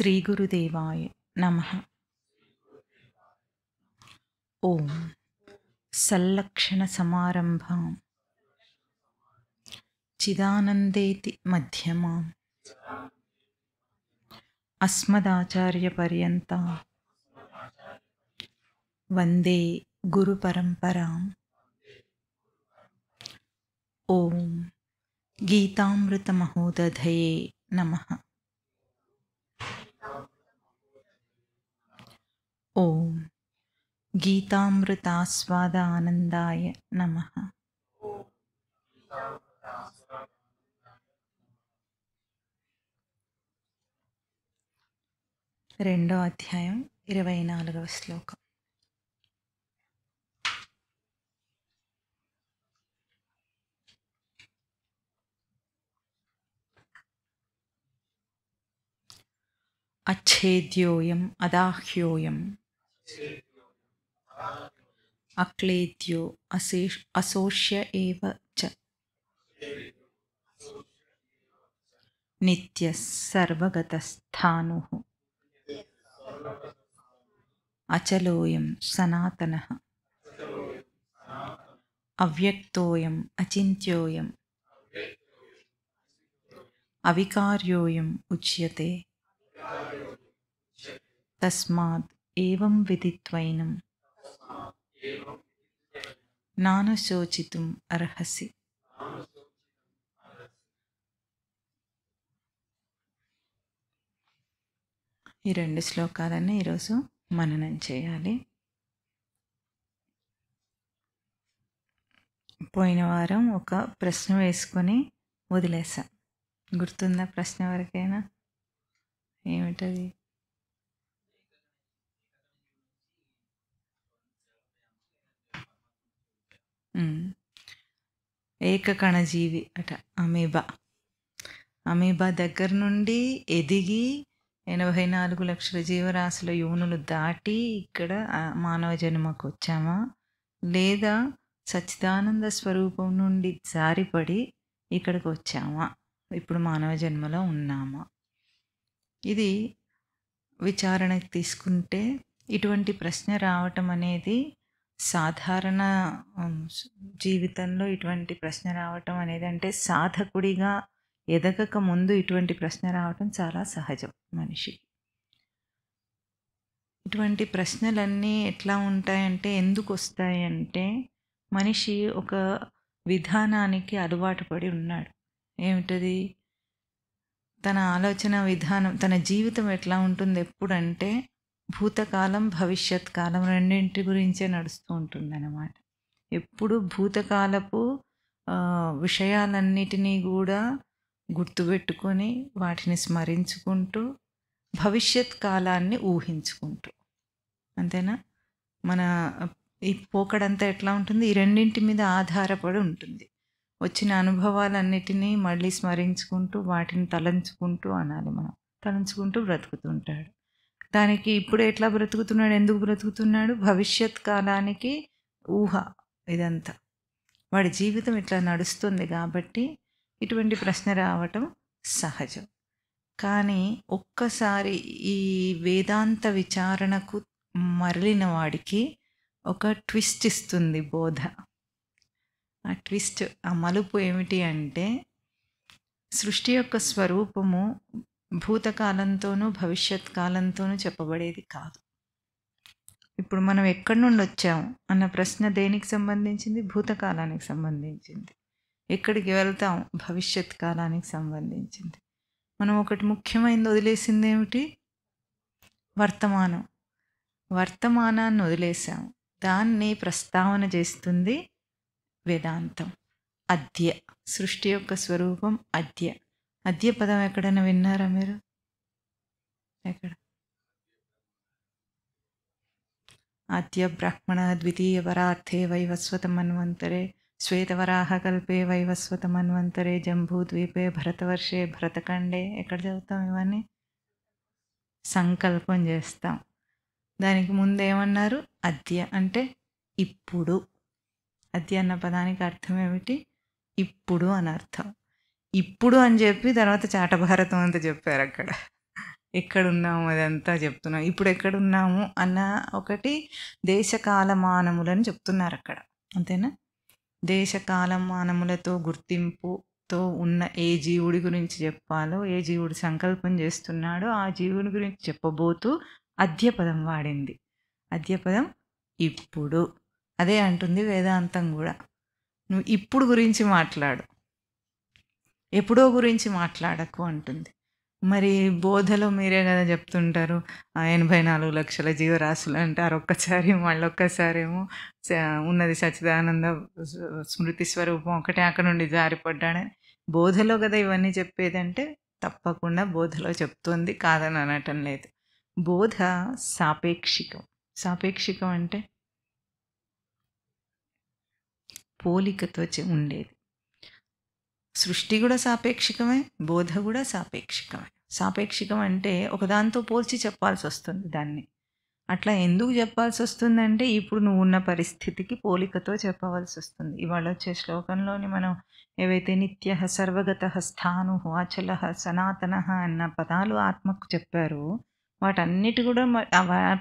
శ్రీ గురుదేవాయ నమః. ఓం సల్లక్షణ సమారంభాం చిదానందేతి మధ్యమాం అస్మదాచార్య పర్యంతం వందే గురు పరంపరాం. ఓం గీతామృత మహోదధయే నమః. ఓం గీతామృతాస్వాదానందాయ నమః. రెండో అధ్యాయం 24వ శ్లోకం. అచ్ఛేద్యోయం అదాహ్యోయం అక్లేద్యో అశోష్య ఏవ చ నిత్య సర్వగతస్థాణుః అచలోయం సనాతనః అవ్యక్తోయం అచింత్యోయం అవికార్యోయం ఉచ్యతే. తస్మాద్ ఏవం విదిత్వైనం నానుశోచితుం అర్హసి. ఈ రెండు శ్లోకాలన్నీ ఈరోజు మననం చేయాలి. పోయిన వారం ఒక ప్రశ్న వేసుకొని వదిలేసాం. గుర్తుందా ప్రశ్న ఎవరికైనా? ఏమిటది? ఏకకణజీవి అట, అమీబా దగ్గర నుండి ఎదిగి 84 లక్షల జీవరాశుల యోనులు దాటి ఇక్కడ మానవ జన్మకు వచ్చామా, లేదా సచ్చిదానంద స్వరూపం నుండి జారిపడి ఇక్కడికి వచ్చామా, ఇప్పుడు మానవ జన్మలో ఉన్నామా? ఇది విచారణకు తీసుకుంటే ఇటువంటి ప్రశ్న రావటం అనేది సాధారణ జీవితంలో ఇటువంటి ప్రశ్న రావటం అనేది, అంటే సాధకుడిగా ఎదగక ముందు ఇటువంటి ప్రశ్న రావటం చాలా సహజం మనిషికి. ఇటువంటి ప్రశ్నలన్నీ ఎట్లా ఉంటాయంటే, ఎందుకు వస్తాయంటే, మనిషి ఒక విధానానికి అలవాటు పడి ఉన్నాడు. ఏమిటది? తన ఆలోచన విధానం, తన జీవితం ఎట్లా ఉంటుంది ఎప్పుడంటే భూతకాలం భవిష్యత్ కాలం రెండింటి గురించే నడుస్తూ ఉంటుంది అన్నమాట. ఎప్పుడు భూతకాలపు విషయాలన్నిటినీ కూడా గుర్తుపెట్టుకొని వాటిని స్మరించుకుంటూ భవిష్యత్ కాలాన్ని ఊహించుకుంటూ, అంతేనా? మన ఈ పోకడంతా ఎట్లా ఉంటుంది? ఈ రెండింటి మీద ఆధారపడి ఉంటుంది. వచ్చిన అనుభవాలన్నిటినీ మళ్ళీ స్మరించుకుంటూ వాటిని తలంచుకుంటూ అనాలి, మనం తలంచుకుంటూ బ్రతుకుతుంటాడు. దానికి ఇప్పుడు ఎట్లా బ్రతుకుతున్నాడు, ఎందుకు బ్రతుకుతున్నాడు? భవిష్యత్ కాలానికి ఊహ. ఇదంతా వాడి జీవితం ఇట్లా నడుస్తుంది కాబట్టి ఇటువంటి ప్రశ్న రావటం సహజం. కానీ ఒక్కసారి ఈ వేదాంత విచారణకు మరలిన వాడికి ఒక ట్విస్ట్ ఇస్తుంది బోధ. ఆ ట్విస్ట్, ఆ మలుపు ఏమిటి అంటే, సృష్టి యొక్క స్వరూపము భూతకాలంతోనూ భవిష్యత్ కాలంతోనూ చెప్పబడేది కాదు. ఇప్పుడు మనం ఎక్కడి నుండి వచ్చాము అన్న ప్రశ్న దేనికి సంబంధించింది? భూతకాలానికి సంబంధించింది. ఎక్కడికి వెళ్తాం? భవిష్యత్ కాలానికి సంబంధించింది. మనం ఒకటి ముఖ్యమైనది వదిలేసింది ఏమిటి? వర్తమానం. వర్తమానాన్ని వదిలేసాము. దాన్ని ప్రస్తావన చేస్తుంది వేదాంతం. అద్య, సృష్టి యొక్క స్వరూపం అద్య. అద్య పదం ఎక్కడైనా విన్నారా మీరు? ఎక్కడ? అద్య బ్రాహ్మణ ద్వితీయ వరార్థే వైవస్వత మన్వంతరే శ్వేతవరాహ కల్పే వైవస్వత మన్వంతరే జంబూద్వీపే భరతవర్షే భరతఖండే. ఎక్కడ చదువుతాం ఇవన్నీ? సంకల్పం చేస్తాం. దానికి ముందు ఏమన్నారు? అద్య అంటే ఇప్పుడు. అద్య అన్న పదానికి అర్థం ఏమిటి? ఇప్పుడు అని అర్థం. ఇప్పుడు అని చెప్పి తర్వాత చాటభారతం అంతా చెప్పారు అక్కడ. ఎక్కడున్నాము అదంతా చెప్తున్నాం. ఇప్పుడు ఎక్కడున్నాము అన్న ఒకటి దేశకాలమానములని చెప్తున్నారు అక్కడ. అంతేనా? దేశకాలమానములతో గుర్తింపుతో ఉన్న ఏ జీవుడి గురించి చెప్పాలో, ఏ జీవుడు సంకల్పం చేస్తున్నాడో ఆ జీవుడి గురించి చెప్పబోతూ అద్యపదం వాడింది. అద్యపదం ఇప్పుడు. అదే అంటుంది వేదాంతం కూడా. నువ్వు ఇప్పుడు గురించి మాట్లాడు, ఎప్పుడో గురించి మాట్లాడకు అంటుంది. మరి బోధలో మీరే కదా చెప్తుంటారు 84 లక్షల జీవరాశులు అంటారు ఒక్కసారి, మళ్ళొక్కసారేమో ఉన్నది సచ్చిదానంద స్మృతి స్వరూపం ఒకటే, అక్కడ నుండి జారిపడ్డాడని. బోధలో కదా ఇవన్నీ చెప్పేదంటే తప్పకుండా బోధలో చెప్తోంది, కాదని అనటం లేదు. బోధ సాపేక్షికం. సాపేక్షికం అంటే పోలికతో ఉండేది. సృష్టి కూడా సాపేక్షికమే, బోధ కూడా సాపేక్షికమే. సాపేక్షికం అంటే ఒకదాంతో పోల్చి చెప్పాల్సి వస్తుంది దాన్ని. అట్లా ఎందుకు చెప్పాల్సి వస్తుందంటే ఇప్పుడు నువ్వు ఉన్న పరిస్థితికి పోలికతో చెప్పవలసి వస్తుంది. ఇవాళ వచ్చే శ్లోకంలోని మనం ఏవైతే నిత్య సర్వగత స్థాను అచల సనాతన అన్న పదాలు ఆత్మకు చెప్పారో వాటన్నిటి కూడా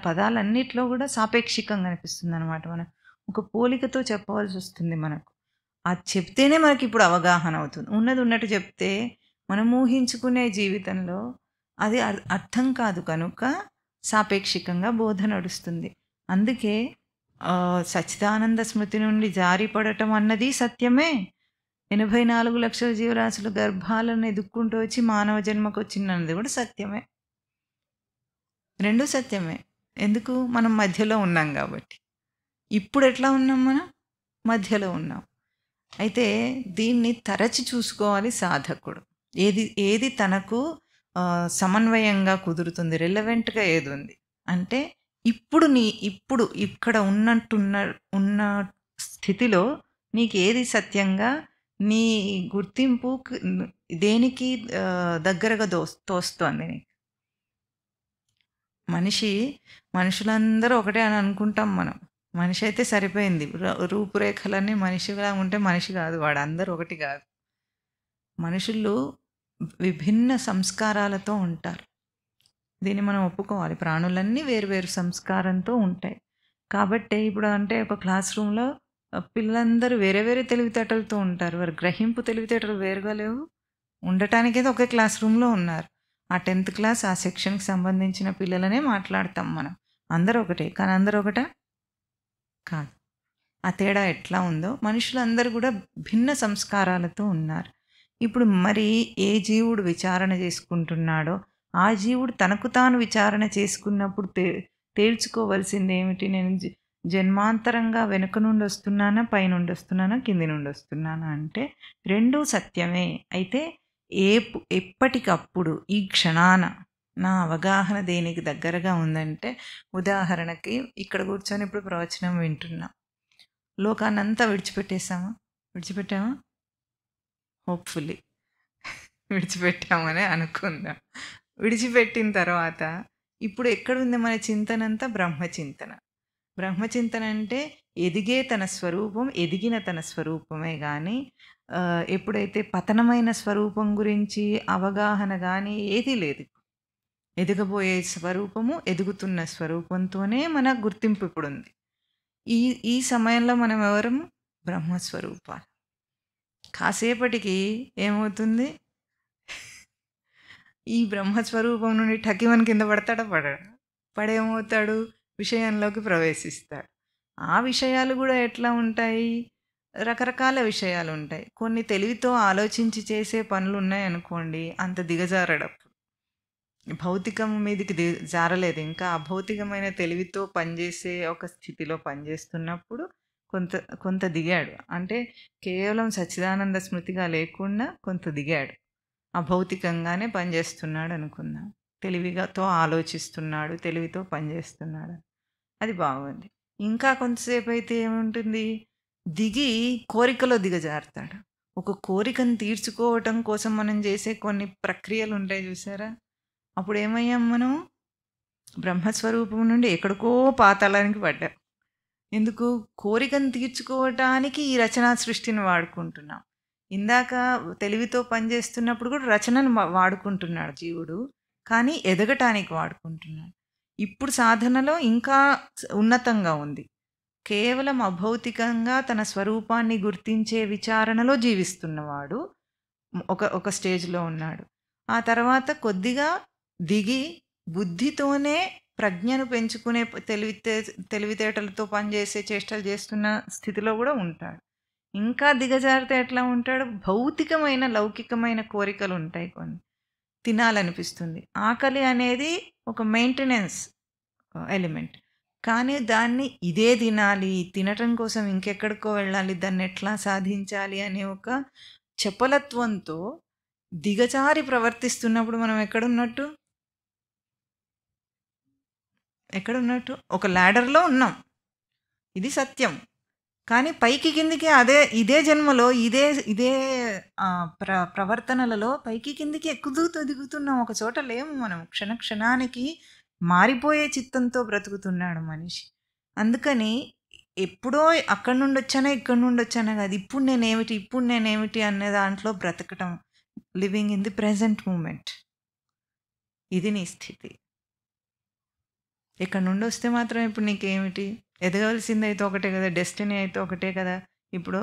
పదాలన్నిటిలో కూడా సాపేక్షికంగా అనిపిస్తుంది అనమాట. మనం ఒక పోలికతో చెప్పవలసి వస్తుంది మనకు. అది చెప్తేనే మనకి ఇప్పుడు అవగాహన అవుతుంది. ఉన్నది ఉన్నట్టు చెప్తే మనం ఊహించుకునే జీవితంలో అది అర్థం కాదు, కనుక సాపేక్షికంగా బోధ నడుస్తుంది. అందుకే సచ్చిదానంద స్మృతి నుండి జారిపడటం అన్నది సత్యమే. 84 లక్షల జీవరాశుల గర్భాలను ఎదుక్కుంటూ వచ్చి మానవ జన్మకు వచ్చినది కూడా సత్యమే. రెండూ సత్యమే. ఎందుకు? మనం మధ్యలో ఉన్నాం కాబట్టి. ఇప్పుడు ఎట్లా ఉన్నాం? మనం మధ్యలో ఉన్నాం. అయితే దీన్ని తరచి చూసుకోవాలి సాధకుడు. ఏది తనకు సమన్వయంగా కుదురుతుంది, రిలవెంట్గా ఏది ఉంది అంటే ఇప్పుడు ఇక్కడ ఉన్న స్థితిలో నీకు ఏది సత్యంగా, నీ గుర్తింపు దేనికి దగ్గరగా తోస్తోంది నీకు. మనుషులందరూ ఒకటే అని అనుకుంటాం మనం. మనిషి అయితే సరిపోయింది, రూపురేఖలన్నీ మనిషిగా ఉంటే మనిషి కాదు వాడు, అందరూ ఒకటి కాదు. మనుషులు విభిన్న సంస్కారాలతో ఉంటారు, దీన్ని మనం ఒప్పుకోవాలి. ప్రాణులన్నీ వేరు సంస్కారంతో ఉంటాయి. కాబట్టి ఇప్పుడు అంటే ఒక క్లాస్ రూమ్లో పిల్లలందరూ వేరే తెలివితేటలతో ఉంటారు. వారి గ్రహింపు తెలివితేటలు వేరుగా లేవు. ఉండటానికైతే ఒకే క్లాస్ రూమ్లో ఉన్నారు. ఆ 10th క్లాస్ ఆ సెక్షన్కి సంబంధించిన పిల్లలనే మాట్లాడతాం మనం. అందరూ ఒకటే, కానీ అందరూ ఒకటా? కాదు. ఆ తేడా ఎట్లా ఉందో మనుషులందరూ కూడా భిన్న సంస్కారాలతో ఉన్నారు. ఇప్పుడు మరి ఏ జీవుడు విచారణ చేసుకుంటున్నాడో ఆ జీవుడు తనకు తాను విచారణ చేసుకున్నప్పుడు తేల్చుకోవలసింది ఏమిటి? నేను జన్మాంతరంగా వెనుక నుండి వస్తున్నానా, పైనుండి వస్తున్నానా, కింది నుండి వస్తున్నానా అంటే రెండూ సత్యమే. అయితే ఎప్పటికప్పుడు ఈ క్షణాన నా అవగాహన దేనికి దగ్గరగా ఉందంటే, ఉదాహరణకి ఇక్కడ కూర్చొని ఇప్పుడు ప్రవచనం వింటున్నా, లోకాన్నంతా విడిచిపెట్టామా? హోప్ఫుల్లీ విడిచిపెట్టామని అనుకుందాం. విడిచిపెట్టిన తర్వాత ఇప్పుడు ఎక్కడుంది మన చింతన అంతా? బ్రహ్మచింతన. బ్రహ్మచింతన అంటే ఎదిగిన తన స్వరూపమే కానీ ఎప్పుడైతే పతనమైన స్వరూపం గురించి అవగాహన కానీ ఏదీ లేదు. ఎదగబోయే స్వరూపము, ఎదుగుతున్న స్వరూపంతోనే మన గుర్తింపు ఇప్పుడు ఉంది. ఈ సమయంలో మనం ఎవరం? బ్రహ్మస్వరూపాలు. కాసేపటికి ఏమవుతుంది? ఈ బ్రహ్మస్వరూపం నుండి ఠకిమని కింద పడతాడా? పడేమవుతాడు? విషయంలోకి ప్రవేశిస్తాడు. ఆ విషయాలు కూడా ఎట్లా ఉంటాయి? రకరకాల విషయాలు ఉంటాయి. కొన్ని తెలివితో ఆలోచించి చేసే పనులు ఉన్నాయనుకోండి, అంత దిగజారడప్పుడు భౌతికం మీదకి జారలేదు ఇంకా. అభౌతికమైన తెలివితో పనిచేసే ఒక స్థితిలో పనిచేస్తున్నప్పుడు కొంత దిగాడు. అంటే కేవలం సచ్చిదానంద స్మృతిగా లేకుండా కొంత దిగాడు. అభౌతికంగానే పనిచేస్తున్నాడు అనుకుందాం. తెలివితో ఆలోచిస్తున్నాడు, తెలివితో పనిచేస్తున్నాడు, అది బాగుంది. ఇంకా కొంతసేపు అయితే ఏముంటుంది? దిగి కోరికలో దిగజారుతాడు. ఒక కోరికను తీర్చుకోవటం కోసం మనం చేసే కొన్ని ప్రక్రియలు ఉంటాయి చూసారా? అప్పుడు ఏమయ్యాం మనం? బ్రహ్మస్వరూపం నుండి ఎక్కడికో పాతాళానికి పడ్డాం. ఎందుకు? కోరికను తీర్చుకోవటానికి ఈ రచనా సృష్టిని వాడుకుంటున్నాం. ఇందాక తెలివితో పనిచేస్తున్నప్పుడు కూడా రచనను వాడుకుంటున్నాడు జీవుడు, కానీ ఎదగటానికి వాడుకుంటున్నాడు. ఇప్పుడు సాధనలో ఇంకా ఉన్నతంగా ఉంది. కేవలం అభౌతికంగా తన స్వరూపాన్ని గుర్తించే విచారణలో జీవిస్తున్నవాడు ఒక స్టేజ్‌లో ఉన్నాడు. ఆ తర్వాత కొద్దిగా దిగి బుద్ధితోనే ప్రజ్ఞను పెంచుకునే తెలివితేటలతో పనిచేసే చేష్టలు చేస్తున్న స్థితిలో కూడా ఉంటాడు. ఇంకా దిగజారితే ఎట్లా ఉంటాడు? భౌతికమైన, లౌకికమైన కోరికలు ఉంటాయి కొన్ని. తినాలనిపిస్తుంది. ఆకలి అనేది ఒక మెయింటెనెన్స్ ఎలిమెంట్. కానీ దాన్ని ఇదే తినాలి, తినటం కోసం ఇంకెక్కడికో వెళ్ళాలి, దాన్ని ఎట్లా సాధించాలి అనే ఒక చపలత్వంతో దిగజారి ప్రవర్తిస్తున్నప్పుడు మనం ఎక్కడున్నట్టు? ఎక్కడున్నట్టు? ఒక ల్యాడర్‌లో ఉన్నాం. ఇది సత్యం. కానీ పైకి కిందికి ఇదే జన్మలో ఇదే ప్రవర్తనలలో పైకి కిందికి ఎక్కుతూ దిగుతున్నాం. ఒక చోట లేము మనం. క్షణానికి మారిపోయే చిత్తంతో బ్రతుకుతున్నాడు మనిషి. అందుకని ఎప్పుడో అక్కడి నుండి వచ్చానా, ఇక్కడి నుండి వచ్చానా కాదు. ఇప్పుడు నేనేమిటి అనే దాంట్లో బ్రతకటం. Living in the present moment. ఇది నీ స్థితి. ఇక్కడ నుండి వస్తే మాత్రం ఇప్పుడు నీకేమిటి? ఎదగవలసింది అయితే ఒకటే కదా, డెస్టినీ అయితే ఒకటే కదా. ఇప్పుడు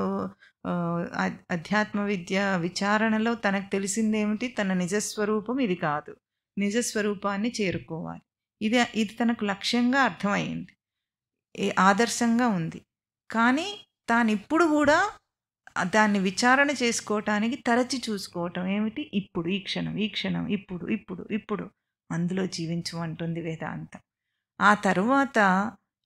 అధ్యాత్మ విద్య విచారణలో తనకు తెలిసిందేమిటి? తన నిజస్వరూపం ఇది కాదు. నిజస్వరూపాన్ని చేరుకోవాలి. ఇది తనకు లక్ష్యంగా అర్థమైంది, ఆదర్శంగా ఉంది. కానీ తానిప్పుడు కూడా దాన్ని విచారణ చేసుకోవటానికి తరచి చూసుకోవటం ఏమిటి? ఇప్పుడు, ఈ క్షణం, ఇప్పుడు అందులో జీవించమంటుంది వేదాంతం. ఆ తరువాత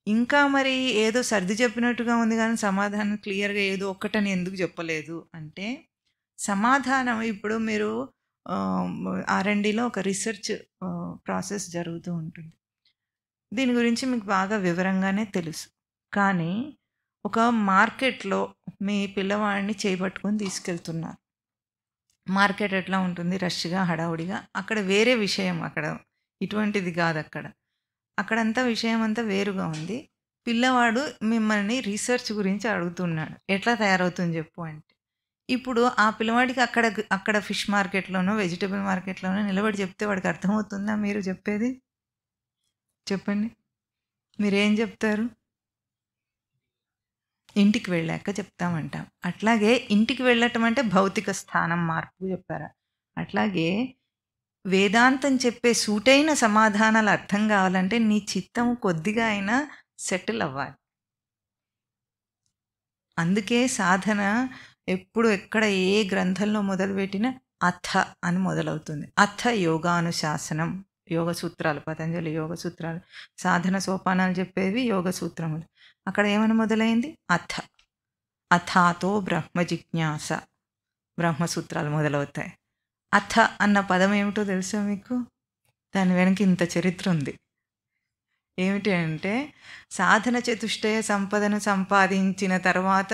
ఇంకా మరి ఏదో సర్ది చెప్పినట్టుగా ఉంది కానీ సమాధానం క్లియర్గా ఏదో ఒక్కటని ఎందుకు చెప్పలేదు అంటే, సమాధానం ఇప్పుడు మీరు R&Dలో ఒక రీసెర్చ్ ప్రాసెస్ జరుగుతూ ఉంటుంది. దీని గురించి మీకు బాగా వివరంగానే తెలుసు. కానీ ఒక మార్కెట్లో మీ పిల్లవాడిని చేపట్టుకొని తీసుకెళ్తున్నారు. మార్కెట్ ఎట్లా ఉంటుంది? రష్గా, హడావుడిగా. అక్కడ వేరే విషయం, అక్కడ ఇటువంటిది కాదు. అక్కడంతా విషయం అంతా వేరుగా ఉంది. పిల్లవాడు మిమ్మల్ని రీసెర్చ్ గురించి అడుగుతున్నాడు. ఎట్లా తయారవుతుంది చెప్పు అంటే, ఇప్పుడు ఆ పిల్లవాడికి అక్కడ ఫిష్ మార్కెట్లోనో వెజిటబుల్ మార్కెట్లోనో నిలబడి చెప్తే వాడికి అర్థమవుతుందా మీరు చెప్పేది? చెప్పండి, మీరేం చెప్తారు? ఇంటికి వెళ్ళాక చెప్తామంటాం. అట్లాగే ఇంటికి వెళ్ళటం అంటే భౌతిక స్థానం మార్పు చెప్పారా? అట్లాగే వేదాంతం చెప్పే సూటైన సమాధానాలు అర్థం కావాలంటే నీ చిత్తం కొద్దిగా అయినా సెటిల్ అవ్వాలి. అందుకే సాధన ఎప్పుడు ఎక్కడ ఏ గ్రంథంలో మొదలుపెట్టినా అథ అని మొదలవుతుంది. అథ యోగానుశాసనం. యోగ సూత్రాలు, పతంజలి యోగ సూత్రాలు, సాధన సోపానాలు చెప్పేవి యోగ సూత్రములు. అక్కడ ఏమని మొదలైంది? అథాతో బ్రహ్మ జిజ్ఞాస. బ్రహ్మసూత్రాలు మొదలవుతాయి. అథ అన్న పదం ఏమిటో తెలుసా మీకు? దాని వెనక ఇంత చరిత్ర ఉంది. ఏమిటి అంటే, సాధన చతుష్టయ సంపదను సంపాదించిన తర్వాత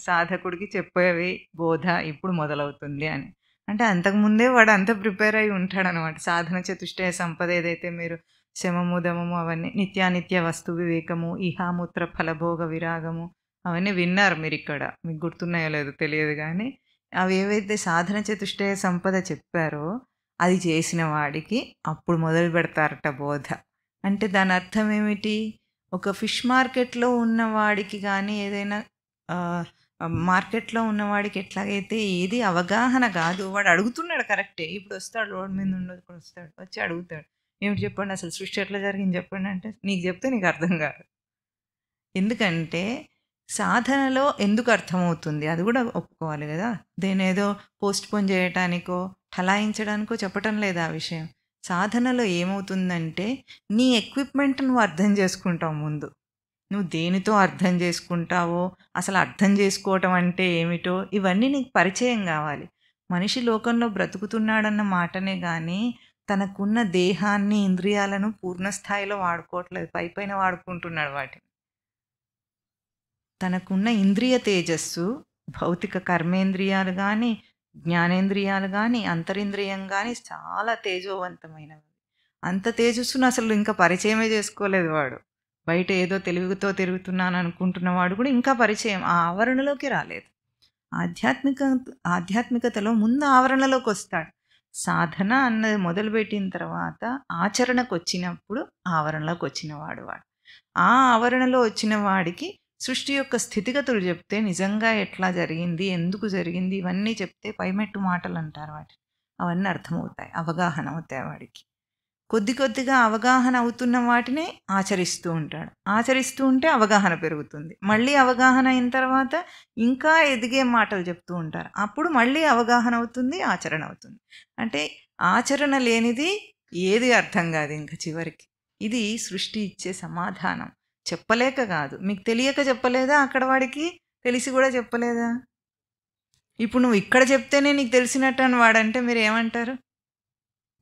సాధకుడికి చెప్పేవి బోధ ఇప్పుడు మొదలవుతుంది అని. అంటే అంతకుముందే వాడు అంత ప్రిపేర్ అయి ఉంటాడనమాట. సాధన చతుష్టయ సంపద ఏదైతే మీరు శమము, దమము అవన్నీ, నిత్యానిత్య వస్తు వివేకము, ఇహామూత్ర ఫలభోగ విరాగము అవన్నీ విన్నారు మీరు. ఇక్కడ మీకు గుర్తున్నాయో లేదో తెలియదు కానీ, అవి ఏవైతే సాధన చతుష్టయ సంపద చెప్పారో అది చేసిన వాడికి అప్పుడు మొదలు పెడతారట బోధ. అంటే దాని అర్థం ఏమిటి? ఒక ఫిష్ మార్కెట్లో ఉన్నవాడికి కానీ ఏదైనా మార్కెట్లో ఉన్నవాడికి ఎట్లాగైతే ఏది అవగాహన కాదు, వాడు అడుగుతున్నాడు కరెక్టే. ఇప్పుడు వస్తాడు, రోడ్ మీద ఉండదు వస్తాడు, వచ్చి అడుగుతాడు, ఏమిటి చెప్పండి అసలు సృష్టి ఎట్లా జరిగింది చెప్పండి అంటే, నీకు చెప్తే నీకు అర్థం కాదు. ఎందుకంటే సాధనలో ఎందుకు అర్థమవుతుంది అది కూడా ఒప్పుకోవాలి కదా. దేనేదో పోస్ట్పోన్ చేయటానికో ఠలాయించడానికో చెప్పటం లేదు ఆ విషయం. సాధనలో ఏమవుతుందంటే నీ ఎక్విప్మెంట్ నువ్వు అర్థం చేసుకుంటావు. ముందు నువ్వు దేనితో అర్థం చేసుకుంటావో, అసలు అర్థం చేసుకోవటం అంటే ఏమిటో ఇవన్నీ నీకు పరిచయం కావాలి. మనిషి లోకంలో బ్రతుకుతున్నాడన్న మాటనే కానీ తనకున్న దేహాన్ని, ఇంద్రియాలను పూర్ణస్థాయిలో వాడుకోవట్లేదు, పైపైన వాడుకుంటున్నాడు వాటిని. తనకున్న ఇంద్రియ తేజస్సు, భౌతిక కర్మేంద్రియాలు కానీ, జ్ఞానేంద్రియాలు కానీ, అంతరింద్రియం కానీ చాలా తేజోవంతమైనవి. అంత తేజస్సును అసలు ఇంకా పరిచయమే చేసుకోలేదు వాడు. బయట ఏదో తెలివితో తిరుగుతున్నాను అనుకుంటున్నవాడు కూడా ఇంకా పరిచయం ఆ ఆవరణలోకి రాలేదు. ఆధ్యాత్మికతలో ముందు ఆవరణలోకి వస్తాడు. సాధన అన్నది మొదలుపెట్టిన తర్వాత ఆచరణకు వచ్చినప్పుడు ఆవరణలోకి వచ్చినవాడు వాడు. ఆ ఆవరణలో వచ్చిన వాడికి సృష్టి యొక్క స్థితిగతులు చెప్తే నిజంగా ఎట్లా జరిగింది, ఎందుకు జరిగింది, ఇవన్నీ చెప్తే పైమెట్టు మాటలు అంటారు వాటిని. అవన్నీ అర్థమవుతాయి, అవగాహన అవుతాయి వాడికి. కొద్ది కొద్దిగా అవగాహన అవుతున్న వాటిని ఆచరిస్తూ ఉంటాడు. ఆచరిస్తూ ఉంటే అవగాహన పెరుగుతుంది. మళ్ళీ అవగాహన అయిన తర్వాత ఇంకా ఎదిగే మాటలు చెప్తూ ఉంటారు. అప్పుడు మళ్ళీ అవగాహన అవుతుంది, ఆచరణ అవుతుంది. అంటే ఆచరణ లేనిది ఏది అర్థం కాదు ఇంకా చివరికి. ఇది సృష్టి ఇచ్చే సమాధానం. చెప్పలేక కాదు, మీకు తెలియక చెప్పలేదా, అక్కడ వాడికి తెలిసి కూడా చెప్పలేదా? ఇప్పుడు నువ్వు ఇక్కడ చెప్తేనే నీకు తెలిసినట్టు అని వాడంటే మీరు ఏమంటారు?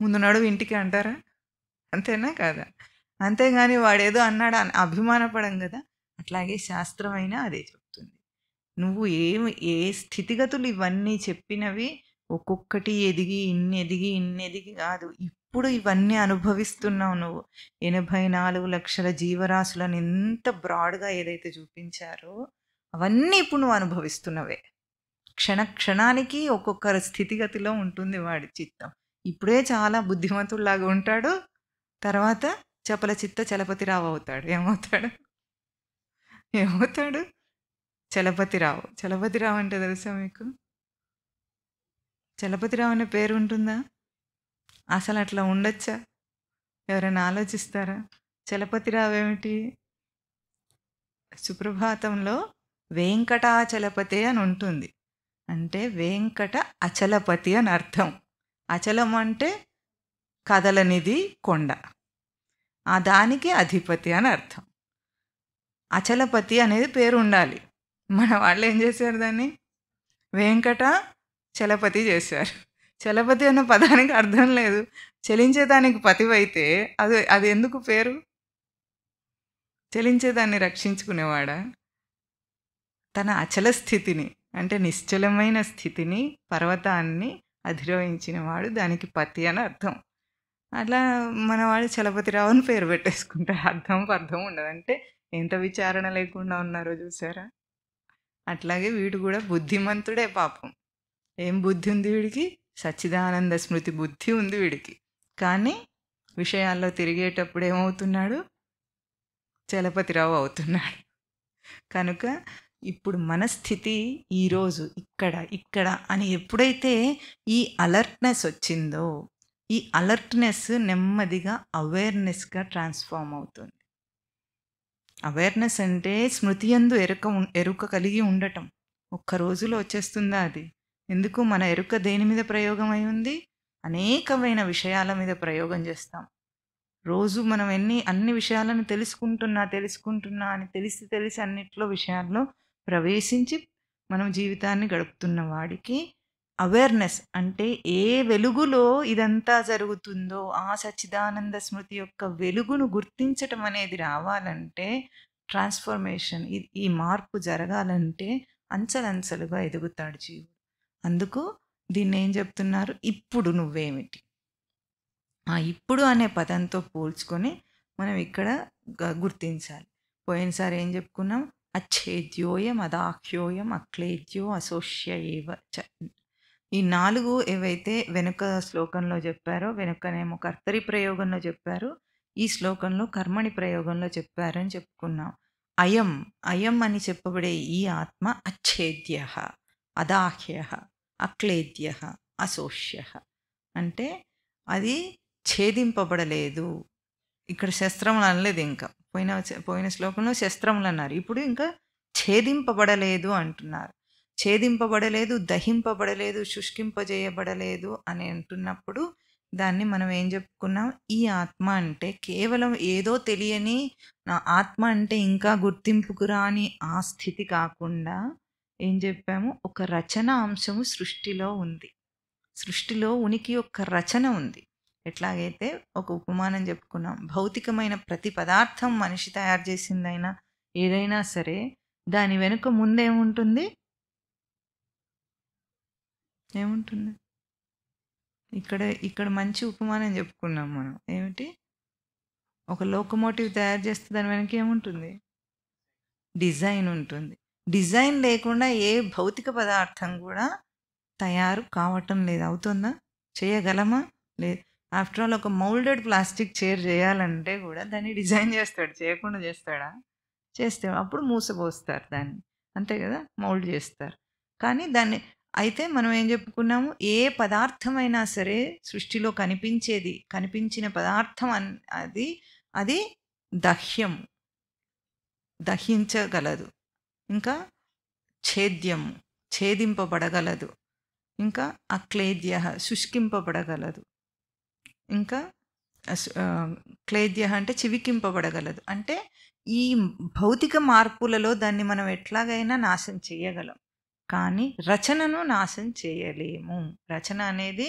ముందు నడువు ఇంటికి అంటారా? అంతేనా కాదా? అంతేగాని వాడేదో అన్నాడు అని అభిమానపడం కదా. అట్లాగే శాస్త్రమైనా అదే చెప్తుంది. నువ్వు ఏ స్థితిగతులు ఇవన్నీ చెప్పినవి ఒక్కొక్కటి ఎదిగి ఇన్ని ఎదిగి కాదు. ఇప్పుడు ఇవన్నీ అనుభవిస్తున్నావు నువ్వు. 84 లక్షల జీవరాశులను ఎంత బ్రాడ్గా ఏదైతే చూపించారో అవన్నీ ఇప్పుడు నువ్వు అనుభవిస్తున్నవే. క్షణానికి ఒక్కొక్కరి స్థితిగతిలో ఉంటుంది వాడి చిత్తం. ఇప్పుడే చాలా బుద్ధిమంతుల్లాగా ఉంటాడు, తర్వాత చపల చిత్త చలపతిరావు అవుతాడు. ఏమవుతాడు? చలపతిరావు. చలపతిరావు అంటే తెలుసా మీకు? చలపతిరావు అనే పేరు ఉంటుందా? అసలు అట్లా ఉండొచ్చా? ఎవరైనా ఆలోచిస్తారా? చలపతిరావు ఏమిటి? సుప్రభాతంలో వెంకటాచలపతి అని ఉంటుంది. అంటే వెంకట అచలపతి అని అర్థం. అచలం అంటే కదలనిది కొండ, ఆ దానికి అధిపతి అని అర్థం. అచలపతి అనేది పేరు ఉండాలి. మన వాళ్ళు ఏం చేశారు, దాన్ని వెంకట చలపతి చేశారు. చలపతి అన్న పదానికి అర్థం లేదు. చలించేదానికి పతివైతే అది ఎందుకు పేరు? చలించేదాన్ని రక్షించుకునేవాడా? తన అచల స్థితిని, అంటే నిశ్చలమైన స్థితిని, పర్వతాన్ని అధిరోహించిన వాడు, దానికి పతి అని అర్థం. అట్లా మనవాడు చలపతిరావు అని పేరు పెట్టేసుకుంటారు. అర్థం ఉండదు. అంటే ఎంత విచారణ లేకుండా ఉన్నారో చూసారా? అట్లాగే వీడు కూడా బుద్ధిమంతుడే పాపం. ఏం బుద్ధి ఉంది వీడికి? సచ్చిదానంద స్మృతి బుద్ధి ఉంది వీడికి. కానీ విషయాల్లో తిరిగేటప్పుడు ఏమవుతున్నాడు? చలపతిరావు అవుతున్నాడు. కనుక ఇప్పుడు మన స్థితి ఈరోజు ఇక్కడ అని ఎప్పుడైతే ఈ అలర్ట్నెస్ వచ్చిందో, ఈ అలర్ట్నెస్ నెమ్మదిగా అవేర్నెస్గా ట్రాన్స్ఫార్మ్ అవుతుంది. అవేర్నెస్ అంటే స్మృతి యందు ఎరుక కలిగి ఉండటం. ఒక్క రోజులో వచ్చేస్తుందా అది? ఎందుకు? మన ఎరుక దేని మీద ప్రయోగం అయి ఉంది? అనేకమైన విషయాల మీద ప్రయోగం చేస్తాం. రోజు మనం అన్ని విషయాలను తెలుసుకుంటున్నా అని తెలిసి అన్నిట్లో విషయాల్లో ప్రవేశించి మనం జీవితాన్ని గడుపుతున్న వాడికి అవేర్నెస్ అంటే ఏ వెలుగులో ఇదంతా జరుగుతుందో ఆ సచ్చిదానంద స్మృతి యొక్క వెలుగును గుర్తించటం అనేది రావాలంటే, ట్రాన్స్ఫర్మేషన్, ఈ మార్పు జరగాలంటే అంచెలంచెలుగా ఎదుగుతాడు జీవుడు. అందుకు దీన్ని ఏం చెప్తున్నారు? ఇప్పుడు నువ్వేమిటి? ఆ ఇప్పుడు అనే పదంతో పోల్చుకొని మనం ఇక్కడ గుర్తించాలి. పోయినసారి ఏం చెప్పుకున్నాం? అచ్ఛేద్యోయం అదాఖ్యోయం అక్లేద్యో అసోష్య ఏవ చ. ఈ 4 ఏవైతే వెనుక శ్లోకంలో చెప్పారో, వెనుకనేమో కర్తరి ప్రయోగంలో చెప్పారు, ఈ శ్లోకంలో కర్మణి ప్రయోగంలో చెప్పారని చెప్పుకున్నాం. అయం అని చెప్పబడే ఈ ఆత్మ అచ్ఛేద్య, అదాహ్య, అక్లేద్య, అసోష్య. అంటే అది ఛేదింపబడలేదు. ఇక్కడ శస్త్రములు అనలేదు. ఇంకా పోయిన శ్లోకంలో శస్త్రములు అన్నారు, ఇప్పుడు ఇంకా ఛేదింపబడలేదు అంటున్నారు. ఛేదింపబడలేదు, దహింపబడలేదు, శుష్కింపజేయబడలేదు అని అంటున్నప్పుడు దాన్ని మనం ఏం చెప్పుకున్నాం? ఈ ఆత్మ అంటే కేవలం ఏదో తెలియని నా ఆత్మ అంటే ఇంకా గుర్తింపుకు రాని ఆ స్థితి కాకుండా ఏం చెప్పాము? ఒక రచన అంశము సృష్టిలో ఉంది. సృష్టిలో ఉనికి యొక్క రచన ఉంది. ఎట్లాగైతే ఒక ఉపమానం చెప్పుకున్నాం, భౌతికమైన ప్రతి పదార్థం మనిషి తయారు చేసిందైనా ఏదైనా సరే దాని వెనుక ముందేముంటుంది? ఏముంటుంది? ఇక్కడ మంచి ఉపమానం చెప్పుకున్నాం మనం. ఏమిటి? ఒక లోకోమోటివ్ తయారు చేస్తే దాని వెనక ఏముంటుంది? డిజైన్ ఉంటుంది. డిజైన్ లేకుండా ఏ భౌతిక పదార్థం కూడా తయారు కావటం లేదు. అవుతుందా? చేయగలమా? లేదు. ఆఫ్టర్ ఆల్ ఒక మౌల్డెడ్ ప్లాస్టిక్ చైర్ చేయాలంటే కూడా దాన్ని డిజైన్ చేస్తాడు. చేయకుండా చేస్తాడా? చేస్తే అప్పుడు మూసపోస్తారు దాన్ని. అంతే కదా! మౌల్డ్ చేస్తారు. కానీ దాన్ని అయితే మనం ఏం చెప్పుకున్నాము? ఏ పదార్థమైనా సరే సృష్టిలో కనిపించిన పదార్థం అది అది దహ్యం. దహించగలదు. ఇంకా ఛేద్యము. ఛేదింపబడగలదు. ఇంకా అక్లేద్యః శుష్కింపబడగలదు. ఇంకా క్లేద్యః అంటే చివికింపబడగలదు. అంటే ఈ భౌతిక మార్పులలో దాన్ని మనం ఎట్లాగైనా నాశనం చేయగలం. కానీ రచనను నాశనం చేయలేము. రచన అనేది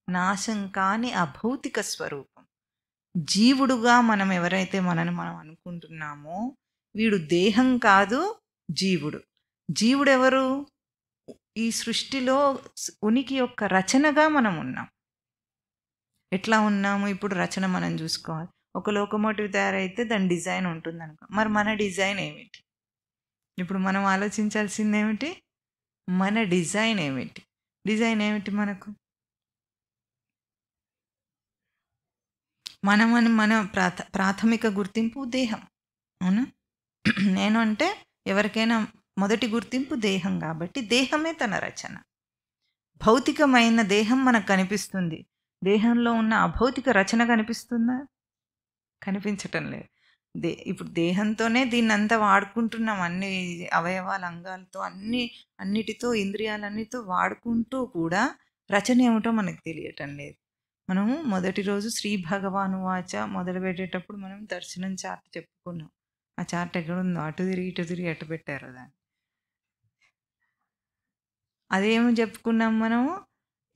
నాశం కాని అభౌతిక స్వరూపం. జీవుడుగా మనం ఎవరైతే మనం అనుకుంటున్నామో వీడు దేహం కాదు, జీవుడు. జీవుడెవరు? ఈ సృష్టిలో ఉనికి యొక్క రచనగా మనం ఉన్నాం. ఎట్లా ఉన్నాము? ఇప్పుడు రచన మనం చూసుకోవాలి. ఒక లోకోమోటివ్ తయారైతే దాని డిజైన్ ఉంటుంది అనుకో. మరి మన డిజైన్ ఏమిటి? ఇప్పుడు మనం ఆలోచించాల్సింది ఏమిటి? మన డిజైన్ ఏమిటి? డిజైన్ ఏమిటి మనకు? మన ప్రాథమిక గుర్తింపు దేహం. అవునా? నేను అంటే ఎవరికైనా మొదటి గుర్తింపు దేహం కాబట్టి దేహమే తన రచన. భౌతికమైన దేహం మనకు కనిపిస్తుంది. దేహంలో ఉన్న అభౌతిక రచన కనిపిస్తుందా? కనిపించటం లేదు. ఇప్పుడు దేహంతోనే దీన్నంతా వాడుకుంటున్నాం. అన్ని అవయవాల అంగాలతో అన్నిటితో ఇంద్రియాలన్నిటితో వాడుకుంటూ కూడా రచన ఏమిటో మనకు తెలియటం లేదు. మనము మొదటి రోజు శ్రీ భగవానువాచ మొదలు పెట్టేటప్పుడు మనం దర్శనం చార్ట్ చెప్పుకున్నాం. ఆ చార్ట్ ఎక్కడుందో అటు తిరిగి ఎటు పెట్టారో దాన్ని. అదేమి చెప్పుకున్నాం మనము?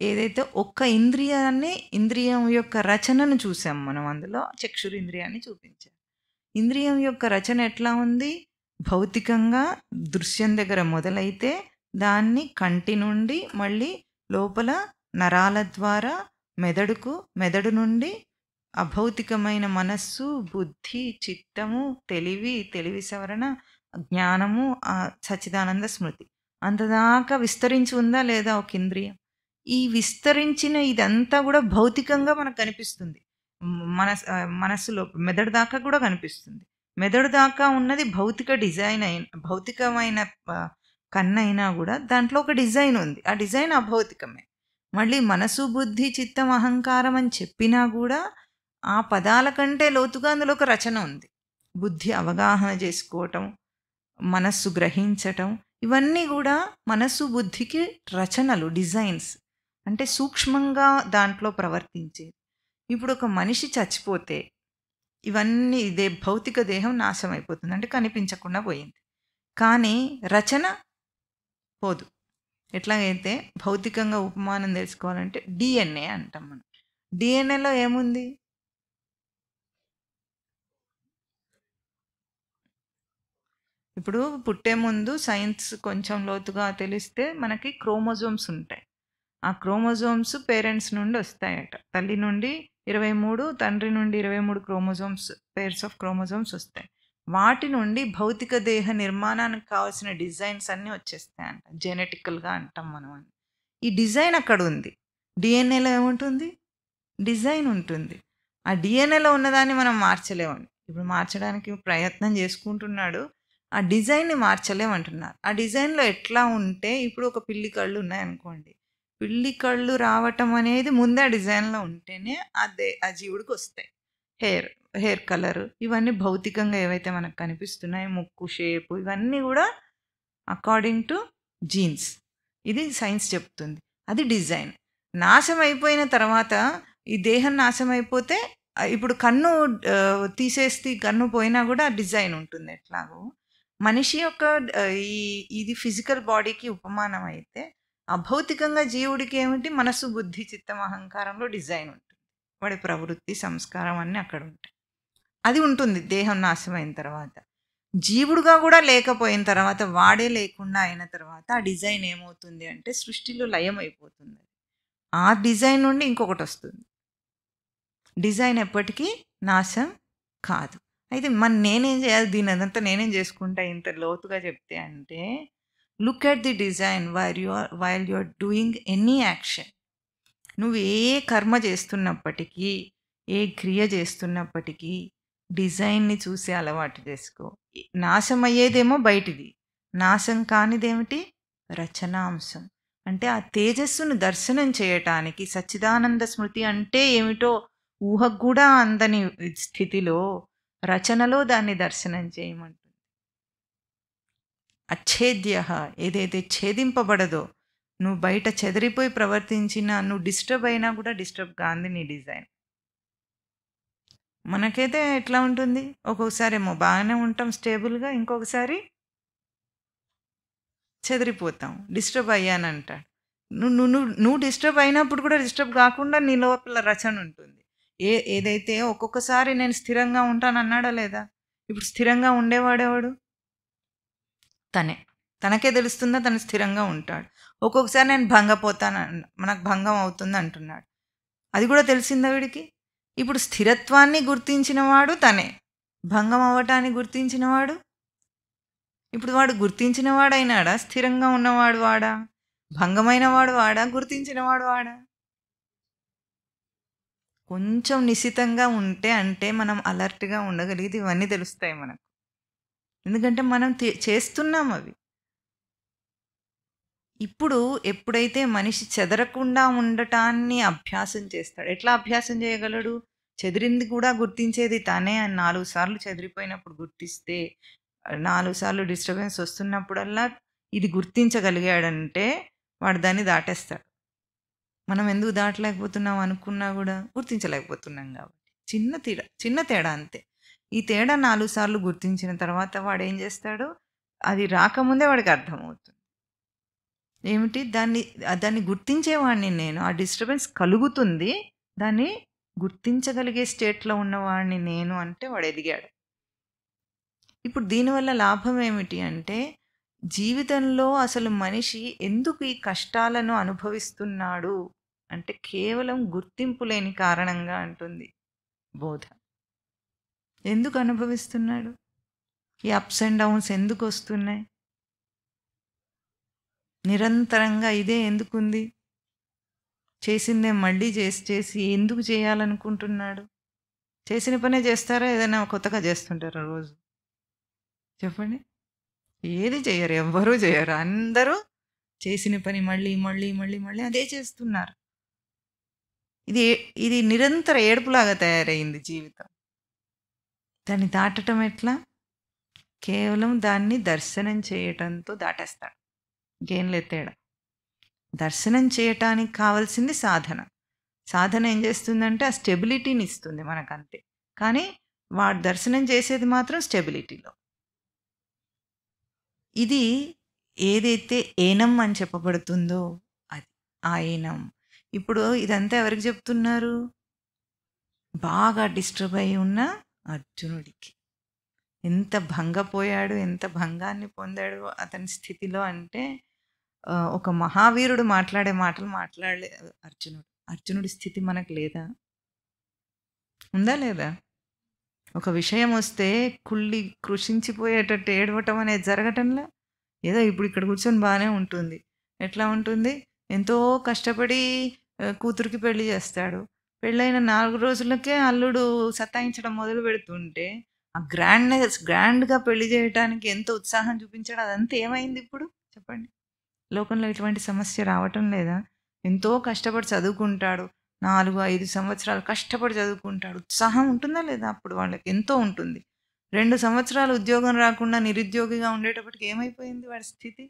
ఏదైతే ఒక్క ఇంద్రియం యొక్క రచనను చూసాం మనం. అందులో చక్షురింద్రియాన్ని చూపించాం. ఇంద్రియం యొక్క రచన ఎట్లా ఉంది? భౌతికంగా దృశ్యం దగ్గర మొదలైతే దాన్ని కంటి నుండి మళ్ళీ లోపల నరాల ద్వారా మెదడు నుండి అభౌతికమైన మనస్సు, బుద్ధి, చిత్తము, తెలివి సవరణ, జ్ఞానము, సచ్చిదానంద స్మృతి అంతదాకా విస్తరించి ఉందా లేదా ఒక ఇంద్రియం? ఈ విస్తరించిన ఇదంతా కూడా భౌతికంగా మనకు కనిపిస్తుంది. మనస్సులో మెదడు దాకా కూడా కనిపిస్తుంది. మెదడు దాకా ఉన్నది భౌతికమైన కన్నైనా కూడా దాంట్లో ఒక డిజైన్ ఉంది. ఆ డిజైన్ అభౌతికమే. మళ్ళీ మనసు, బుద్ధి, చిత్తం, అహంకారం అని చెప్పినా కూడా ఆ పదాల కంటే లోతుగా అందులో ఒక రచన ఉంది. బుద్ధి అవగాహన చేసుకోవటం, మనస్సు గ్రహించటం, ఇవన్నీ కూడా మనస్సు బుద్ధికి రచనలు, డిజైన్స్. అంటే సూక్ష్మంగా దాంట్లో ప్రవర్తించేది. ఇప్పుడు ఒక మనిషి చచ్చిపోతే ఇవన్నీ భౌతిక దేహం నాశనం అయిపోతుంది. అంటే కనిపించకుండా పోయింది. కానీ రచన పోదు. ఎట్లాగైతే భౌతికంగా ఉపమానం తెలుసుకోవాలంటే డిఎన్ఏ అంటాం మనం. డిఎన్ఏలో ఏముంది? ఇప్పుడు పుట్టే ముందు సైన్స్ కొంచెం లోతుగా తెలిస్తే మనకి క్రోమోజోమ్స్ ఉంటాయి. ఆ క్రోమోజోమ్స్ పేరెంట్స్ నుండి వస్తాయట. తల్లి నుండి 23, తండ్రి నుండి 23 క్రోమోజోమ్స్, పేర్స్ ఆఫ్ క్రోమోజోమ్స్ వస్తాయి. వాటి నుండి భౌతిక దేహ నిర్మాణానికి కావాల్సిన డిజైన్స్ అన్నీ వచ్చేస్తాయంట. జెనెటికల్గా అంటాం మనం. ఈ డిజైన్ అక్కడ ఉంది. డిఎన్ఏలో ఏముంటుంది? డిజైన్ ఉంటుంది. ఆ డిఎన్ఏలో ఉన్నదాన్ని మనం మార్చలేమండి. ఇప్పుడు మార్చడానికి ప్రయత్నం చేసుకుంటున్నాడు. ఆ డిజైన్ని మార్చలేమంటున్నారు. ఆ డిజైన్లో ఎట్లా ఉంటే ఇప్పుడు ఒక పిల్లి కళ్ళు ఉన్నాయనుకోండి. పిల్లి కళ్ళు రావటం అనేది ముందే ఆ డిజైన్లో ఉంటేనే ఆ జీవుడికి వస్తాయి. హెయిర్ కలర్, ఇవన్నీ భౌతికంగా ఏవైతే మనకు కనిపిస్తున్నాయి, ముక్కు షేపు, ఇవన్నీ కూడా అకార్డింగ్ టు జీన్స్. ఇది సైన్స్ చెప్తుంది. అది డిజైన్. నాశనం అయిపోయిన తర్వాత ఈ దేహం నాశనం అయిపోతే ఇప్పుడు కన్ను తీసేస్తే కన్ను పోయినా కూడా డిజైన్ ఉంటుంది. ఎట్లాగో మనిషి యొక్క ఇది ఫిజికల్ బాడీకి ఉపమానం అయితే అభౌతికంగా జీవుడికి ఏమిటి? మనసు, బుద్ధి, చిత్తం, అహంకారంలో డిజైన్ ఉంటుంది. వాడి ప్రవృత్తి, సంస్కారం అన్నీ అక్కడ ఉంటాయి. అది ఉంటుంది దేహం నాశనం అయిన తర్వాత. జీవుడుగా కూడా లేకపోయిన తర్వాత, వాడే లేకుండా అయిన తర్వాత ఆ డిజైన్ ఏమవుతుంది అంటే సృష్టిలో లయం అయిపోతుంది. ఆ డిజైన్ నుండి ఇంకొకటి వస్తుంది. డిజైన్ ఎప్పటికీ నాశనం కాదు. అయితే నేనేం చేయాలి? దీని అదంతా నేనేం చేసుకుంటా ఇంత లోతుగా చెప్తే అంటే, look at the design while you are doing any action. నువ్వు ఏ కర్మ చేస్తున్నప్పటికీ, ఏ క్రియ చేస్తున్నప్పటికీ డిజైన్‌ని చూసే అలవాటు చేసుకో. నాశమయ్యేదేమో బయటిది. నాశం కానిదేమిటి? రచనాంశం. అంటే ఆ తేజస్సును దర్శనం చేయటానికి సచ్చిదానంద స్మృతి అంటే ఏమిటో ఊహకు కూడా అందని స్థితిలో రచనలో దాన్ని దర్శనం చేయమంటుంది. అచ్ఛేద్యః ఏదైతే ఛేదింపబడదో, నువ్వు బయట చెదిరిపోయి ప్రవర్తించినా, నువ్వు డిస్టర్బ్ అయినా కూడా డిస్టర్బ్ కాంది నీ డిజైన్. మనకైతే ఎట్లా ఉంటుంది? ఒక్కొక్కసారేమో బాగానే ఉంటాం స్టేబుల్‌గా, ఇంకొకసారి చెదిరిపోతాం. డిస్టర్బ్ అయ్యానంటాడు. నువ్వు డిస్టర్బ్ అయినప్పుడు కూడా డిస్టర్బ్ కాకుండా నీ లోపల రచన ఉంటుంది. ఏదైతే ఒక్కొక్కసారి నేను స్థిరంగా ఉంటానన్నాడా లేదా? ఇప్పుడు స్థిరంగా ఉండేవాడెవడు? తనే. తనకే తెలుస్తుందా తను స్థిరంగా ఉంటాడు. ఒక్కొక్కసారి నేను భంగపోతాను నాకు భంగం అవుతుంది అంటున్నాడు. అది కూడా తెలిసిందా వీడికి? ఇప్పుడు స్థిరత్వాన్ని గుర్తించినవాడు తనే. భంగం అవ్వటాన్ని గుర్తించినవాడు ఇప్పుడు వాడు గుర్తించినవాడైనాడా? స్థిరంగా ఉన్నవాడు వాడా? భంగమైన వాడు వాడా? గుర్తించినవాడు వాడా? కొంచెం నిశితంగా ఉంటే అంటే మనం అలర్ట్‌గా ఉండగలిగితే ఇవన్నీ తెలుస్తాయి మనకు. ఎందుకంటే మనం చేస్తున్నాం అవి. ఇప్పుడు ఎప్పుడైతే మనిషి చెదరకుండా ఉండటాన్ని అభ్యాసం చేస్తాడు. ఎట్లా అభ్యాసం చేయగలడు? చెదిరింది కూడా గుర్తించేది తానే అని 4 సార్లు చెదిరిపోయినప్పుడు గుర్తిస్తే, 4 సార్లు డిస్టర్బెన్స్ వస్తున్నప్పుడల్లా ఇది గుర్తించగలిగాడంటే వాడు దాన్ని దాటేస్తాడు. మనం ఎందుకు దాటలేకపోతున్నాం అనుకున్నా కూడా గుర్తించలేకపోతున్నాం కాబట్టి. చిన్న తేడా అంతే. ఈ తేడా 4 సార్లు గుర్తించిన తర్వాత వాడేం చేస్తాడు? అది రాకముందే వాడికి అర్థమవుతుంది. ఏమిటి? దాన్ని గుర్తించేవాడిని నేను. ఆ డిస్టర్బెన్స్ కలుగుతుంది. దాన్ని గుర్తించగలిగే స్టేట్‌లో ఉన్నవాడిని నేను అంటే వాడు ఎదిగాడు. ఇప్పుడు దీనివల్ల లాభం ఏమిటి అంటే, జీవితంలో అసలు మనిషి ఎందుకు ఈ కష్టాలను అనుభవిస్తున్నాడు అంటే కేవలం గుర్తింపు లేని కారణంగా అంటుంది బోధ. ఎందుకు అనుభవిస్తున్నాడు? ఈ అప్స్ అండ్ డౌన్స్ ఎందుకు వస్తున్నాయి? నిరంతరంగా ఇదే ఎందుకుంది? చేసిందే మళ్ళీ చేసి ఎందుకు చేయాలనుకుంటున్నాడు? చేసిన పనే చేస్తారా? ఏదైనా కొత్తగా చేస్తుంటారా రోజు? చెప్పండి. ఏది చేయరు. ఎవ్వరూ చేయరు. అందరూ చేసిన పని మళ్ళీ అదే చేస్తున్నారు. ఇది నిరంతర ఏడుపులాగా తయారయింది జీవితం. దాన్ని దాటటం ఎట్లా? కేవలం దాన్ని దర్శనం చేయటంతో దాటేస్తాడు. ఇంకేం లేదు తేడా. దర్శనం చేయటానికి కావాల్సింది సాధన. సాధన ఏం చేస్తుందంటే ఆ స్టెబిలిటీని ఇస్తుంది మనకంతే. కానీ వాడు దర్శనం చేసేది మాత్రం స్టెబిలిటీలో. ఇది ఏదైతే ఏనం అని చెప్పబడుతుందో అది. ఆ ఏనం. ఇప్పుడు ఇదంతా ఎవరికి చెప్తున్నారు? బాగా డిస్టర్బ్ అయి ఉన్న అర్జునుడికి. ఎంత భంగపోయాడు, ఎంత భంగాన్ని పొందాడు అతని స్థితిలో అంటే ఒక మహావీరుడు మాట్లాడే మాటలు మాట్లాడలే అర్జునుడు. అర్జునుడి స్థితి మనకు లేదా? ఉందా లేదా? ఒక విషయం వస్తే కృషించిపోయేటట్టు ఏడవటం అనేది జరగటంలా? ఏదో ఇప్పుడు ఇక్కడ కూర్చొని బాగానే ఉంటుంది. ఎట్లా ఉంటుంది? ఎంతో కష్టపడి కూతురికి పెళ్లి చేస్తాడు. పెళ్ళైన 4 రోజులకే అల్లుడు సతాయించడం మొదలు పెడుతుంటే ఆ గ్రాండ్‌గా పెళ్లి చేయటానికి ఎంత ఉత్సాహం చూపించాడో అదంతా ఏమైంది ఇప్పుడు? చెప్పండి. లోకంలో ఇటువంటి సమస్య రావటం లేదా? ఎంతో కష్టపడి చదువుకుంటాడు. 4, 5 సంవత్సరాలు కష్టపడి చదువుకుంటాడు. ఉత్సాహం ఉంటుందా లేదా? అప్పుడు వాళ్ళకి ఎంతో ఉంటుంది. 2 సంవత్సరాలు ఉద్యోగం రాకుండా నిరుద్యోగిగా ఉండేటప్పటికి ఏమైపోయింది వాడి స్థితి?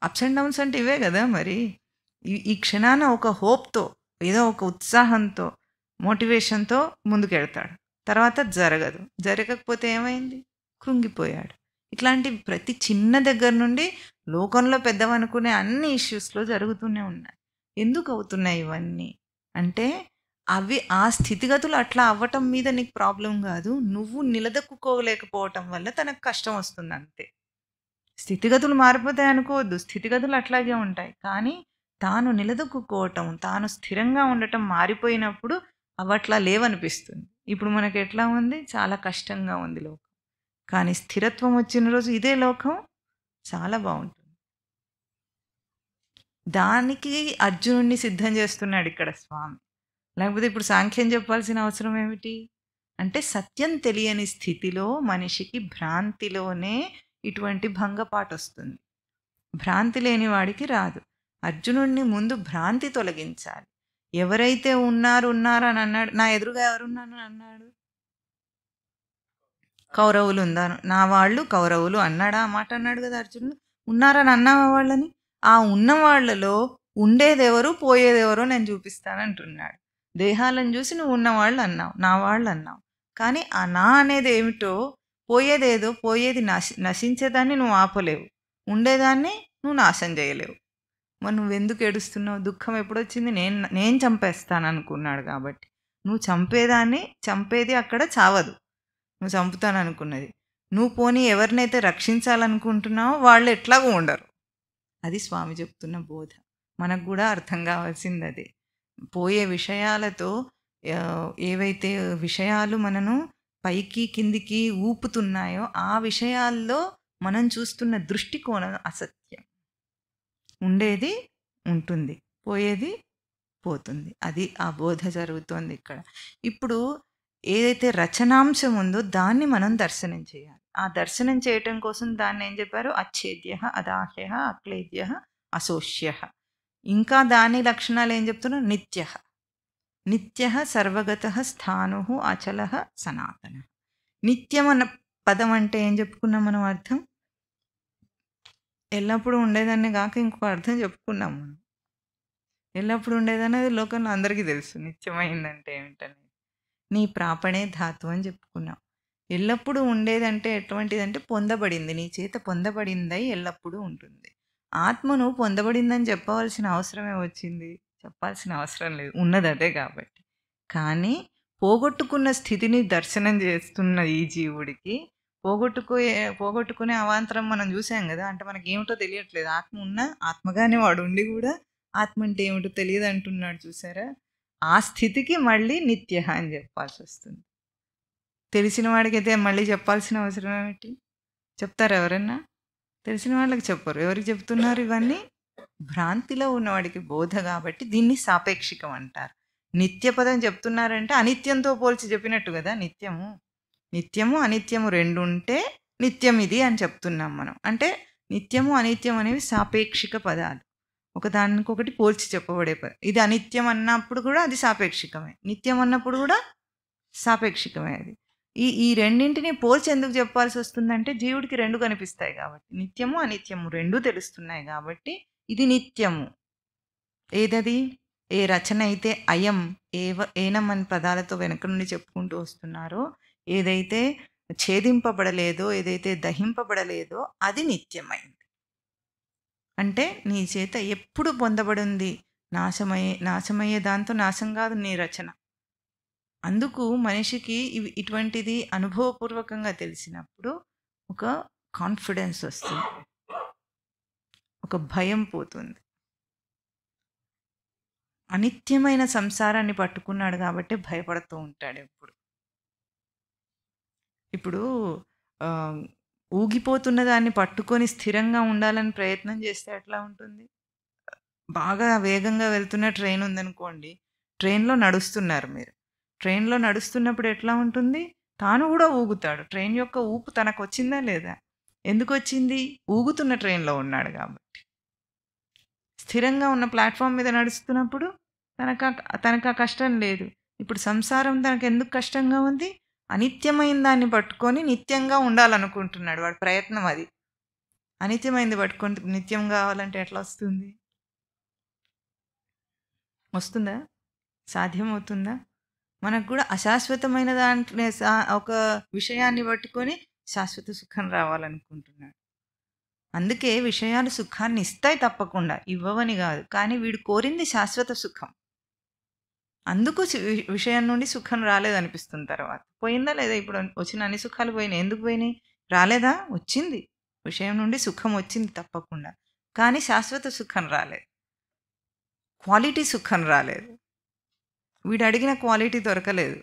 అప్స్ అండ్ డౌన్స్ అంటే ఇవే కదా మరి. ఈ క్షణాన ఒక హోప్‌తో, ఏదో ఒక ఉత్సాహంతో, మోటివేషన్‌తో ముందుకెళ్తాడు. తర్వాత జరగదు. జరగకపోతే ఏమైంది? కృంగిపోయాడు. ఇట్లాంటి ప్రతి చిన్న దగ్గర నుండి లోకంలో పెద్దవనుకునే అన్ని ఇష్యూస్‌లో జరుగుతూనే ఉన్నాయి. ఎందుకు అవుతున్నాయి ఇవన్నీ? అంటే అవి ఆ స్థితిగతులు అట్లా అవ్వటం మీద నీకు ప్రాబ్లమ్ కాదు. నువ్వు నిలదొక్కుకోలేకపోవటం వల్ల తనకు కష్టం వస్తుంది అంతే. స్థితిగతులు మారిపోతాయి అనుకోవద్దు. స్థితిగతులు అట్లాగే ఉంటాయి. కానీ తాను నిలదొక్కుకోవటం, తాను స్థిరంగా ఉండటం మారిపోయినప్పుడు అవట్లా లేవనిపిస్తుంది. ఇప్పుడు మనకి ఎట్లా ఉంది? చాలా కష్టంగా ఉంది లోకం. కానీ స్థిరత్వం వచ్చిన రోజు ఇదే లోకం చాలా బాగుంటుంది. దానికి అర్జునుడిని సిద్ధం చేస్తున్నాడు ఇక్కడ స్వామి. లేకపోతే ఇప్పుడు సాంఖ్యం చెప్పాల్సిన అవసరం ఏమిటి? అంటే సత్యం తెలియని స్థితిలో మనిషికి భ్రాంతిలోనే ఇటువంటి భంగపాటొస్తుంది. భ్రాంతి లేని వాడికి రాదు. అర్జునుడిని ముందు భ్రాంతి తొలగించాలి. ఎవరైతే ఉన్నారని అన్నాడు, నా ఎదురుగా ఎవరున్నారని అన్నాడు? కౌరవులు ఉందాను, నా వాళ్ళు కౌరవులు అన్నాడా? ఆ మాట అన్నాడు కదా అర్జునుడు. ఉన్నారని అన్నావా వాళ్ళని? ఆ ఉన్న వాళ్ళలో ఉండేదెవరు పోయేదెవరో నేను చూపిస్తానంటున్నాడు. దేహాలను చూసి నువ్వు ఉన్నవాళ్ళు అన్నావు, నా వాళ్ళు అన్నావు. కానీ ఆ నా అనేది ఏమిటో, పోయేదేదో, పోయేది నశించేదాన్ని నువ్వు ఆపలేవు, ఉండేదాన్ని నువ్వు నాశనం చేయలేవు. మరి నువ్వెందుకు ఏడుస్తున్నావు? దుఃఖం ఎప్పుడొచ్చింది? నేను చంపేస్తాను అనుకున్నాడు కాబట్టి. నువ్వు చంపేదాన్ని, చంపేది అక్కడ చావదు, నువ్వు చంపుతాను అనుకున్నది. నువ్వు పోనీ ఎవరినైతే రక్షించాలనుకుంటున్నావో వాళ్ళు ఎట్లాగూ ఉండరు. అది స్వామి చెప్తున్న బోధ. మనకు కూడా అర్థం కావాల్సింది అదే. పోయే విషయాలతో ఏవైతే విషయాలు మనను పైకి కిందికి ఊపుతున్నాయో ఆ విషయాల్లో మనం చూస్తున్న దృష్టికోణం అసత్యం. ఉండేది ఉంటుంది, పోయేది పోతుంది. అది ఆ బోధ జరుగుతోంది ఇక్కడ. ఇప్పుడు ఏదైతే రచనాంశం ఉందో దాన్ని మనం దర్శనం చేయాలి. ఆ దర్శనం చేయటం కోసం దాన్ని ఏం చెప్పారు? అచ్ఛేద్య, అదాహ్య, అక్లేద్య, అశోష్య. ఇంకా దాని లక్షణాలు ఏం చెప్తున్నారు? నిత్య, నిత్య సర్వగత స్థాను అచల సనాతన. నిత్యం అన్న పదం అంటే ఏం చెప్పుకున్నాం మనం అర్థం? ఎల్లప్పుడూ ఉండేదాన్ని కాక ఇంకొక అర్థం చెప్పుకున్నాం మనం. ఎల్లప్పుడూ ఉండేదనేది లోకంలో అందరికీ తెలుసు. నిత్యమైందంటే ఏమిటని నీ ప్రాపణే ధాతు అని చెప్పుకున్నాం. ఎల్లప్పుడూ ఉండేదంటే ఎటువంటిదంటే పొందబడింది, నీ చేత పొందబడిందై ఎల్లప్పుడూ ఉంటుంది. ఆత్మను పొందబడిందని చెప్పవలసిన అవసరమే వచ్చింది? చెప్పాల్సిన అవసరం లేదు, ఉన్నది అదే కాబట్టి. కానీ పోగొట్టుకున్న స్థితిని దర్శనం చేస్తున్న ఈ జీవుడికి పోగొట్టుకునే అవాంతరం మనం చూసాం కదా. అంటే మనకి ఏమిటో తెలియట్లేదు. ఆత్మ ఉన్న ఆత్మగానే వాడు ఉండి కూడా ఆత్మ అంటే ఏమిటో తెలియదు అంటున్నాడు చూసారా. ఆ స్థితికి మళ్ళీ నిత్య అని చెప్పాల్సి వస్తుంది. తెలిసిన వాడికైతే మళ్ళీ చెప్పాల్సిన అవసరం ఏమిటి? చెప్తారు ఎవరన్నా? తెలిసిన వాళ్ళకి చెప్పరు. ఎవరికి చెప్తున్నారు ఇవన్నీ? భ్రాంతిలో ఉన్నవాడికి బోధ కాబట్టి దీన్ని సాపేక్షికం అంటారు. నిత్య పదం చెప్తున్నారంటే అనిత్యంతో పోల్చి చెప్పినట్టు కదా. నిత్యము అనిత్యము రెండు ఉంటే నిత్యం ఇది అని చెప్తున్నాం మనం. అంటే నిత్యము అనిత్యం అనేవి సాపేక్షిక పదాలు, ఒకదానికొకటి పోల్చి చెప్పబడే పదం. ఇది అనిత్యం అన్నప్పుడు కూడా అది సాపేక్షికమే, నిత్యం అన్నప్పుడు కూడా సాపేక్షికమే. అది ఈ రెండింటిని పోల్చి ఎందుకు చెప్పాల్సి వస్తుందంటే జీవుడికి రెండు కనిపిస్తాయి కాబట్టి. నిత్యము అనిత్యము రెండు తెలుస్తున్నాయి కాబట్టి ఇది నిత్యము. ఏదది? ఏ రచన అయితే అయం ఏనం అని పదాలతో వెనక నుండి చెప్పుకుంటూ వస్తున్నారో, ఏదైతే ఛేదింపబడలేదో, ఏదైతే దహింపబడలేదో అది నిత్యమైంది. అంటే నీ చేత ఎప్పుడు పొందబడింది? నాశమయ్యే దాంతో నాశం కాదు నీ రచన. అందుకు మనిషికి ఇటువంటిది అనుభవపూర్వకంగా తెలిసినప్పుడు ఒక కాన్ఫిడెన్స్ వస్తుంది, ఒక భయం పోతుంది. అనిత్యమైన సంసారాన్ని పట్టుకున్నాడు కాబట్టి భయపడుతూ ఉంటాడు ఎప్పుడు. ఇప్పుడు ఊగిపోతున్న దాన్ని పట్టుకొని స్థిరంగా ఉండాలని ప్రయత్నం చేస్తే ఎట్లా ఉంటుంది? బాగా వేగంగా వెళ్తున్న ట్రైన్ ఉందనుకోండి, ట్రైన్లో నడుస్తున్నారు మీరు. ట్రైన్లో నడుస్తున్నప్పుడు ఎట్లా ఉంటుంది? తాను కూడా ఊగుతాడు. ట్రైన్ యొక్క ఊపు తనకు వచ్చిందా లేదా? ఎందుకు వచ్చింది? ఊగుతున్న ట్రైన్లో ఉన్నాడు కాబట్టి. స్థిరంగా ఉన్న ప్లాట్ఫామ్ మీద నడుస్తున్నప్పుడు తనకు ఆ కష్టం లేదు. ఇప్పుడు సంసారం తనకు ఎందుకు కష్టంగా ఉంది? అనిత్యమైన దాన్ని పట్టుకొని నిత్యంగా ఉండాలనుకుంటున్నాడు. వాడి ప్రయత్నం అది. అనిత్యమైంది పట్టుకొని నిత్యం కావాలంటే ఎట్లా వస్తుంది? వస్తుందా? సాధ్యమవుతుందా? మనకు కూడా అశాశ్వతమైన దాంట్లో ఒక విషయాన్ని పట్టుకొని శాశ్వత సుఖం రావాలనుకుంటున్నాడు. అందుకే విషయాలు సుఖాన్ని ఇస్తాయి తప్పకుండా, ఇవ్వవని కాదు. కానీ వీడు కోరింది శాశ్వత సుఖం. అందుకు విషయం నుండి సుఖం రాలేదనిపిస్తుంది. తర్వాత పోయిందా లేదా? ఇప్పుడు వచ్చిన అన్ని సుఖాలు పోయినాయి. ఎందుకు పోయినాయి? రాలేదా? వచ్చింది. విషయం నుండి సుఖం వచ్చింది తప్పకుండా. కానీ శాశ్వత సుఖం రాలేదు, క్వాలిటీ సుఖం రాలేదు. వీడు అడిగిన క్వాలిటీ దొరకలేదు.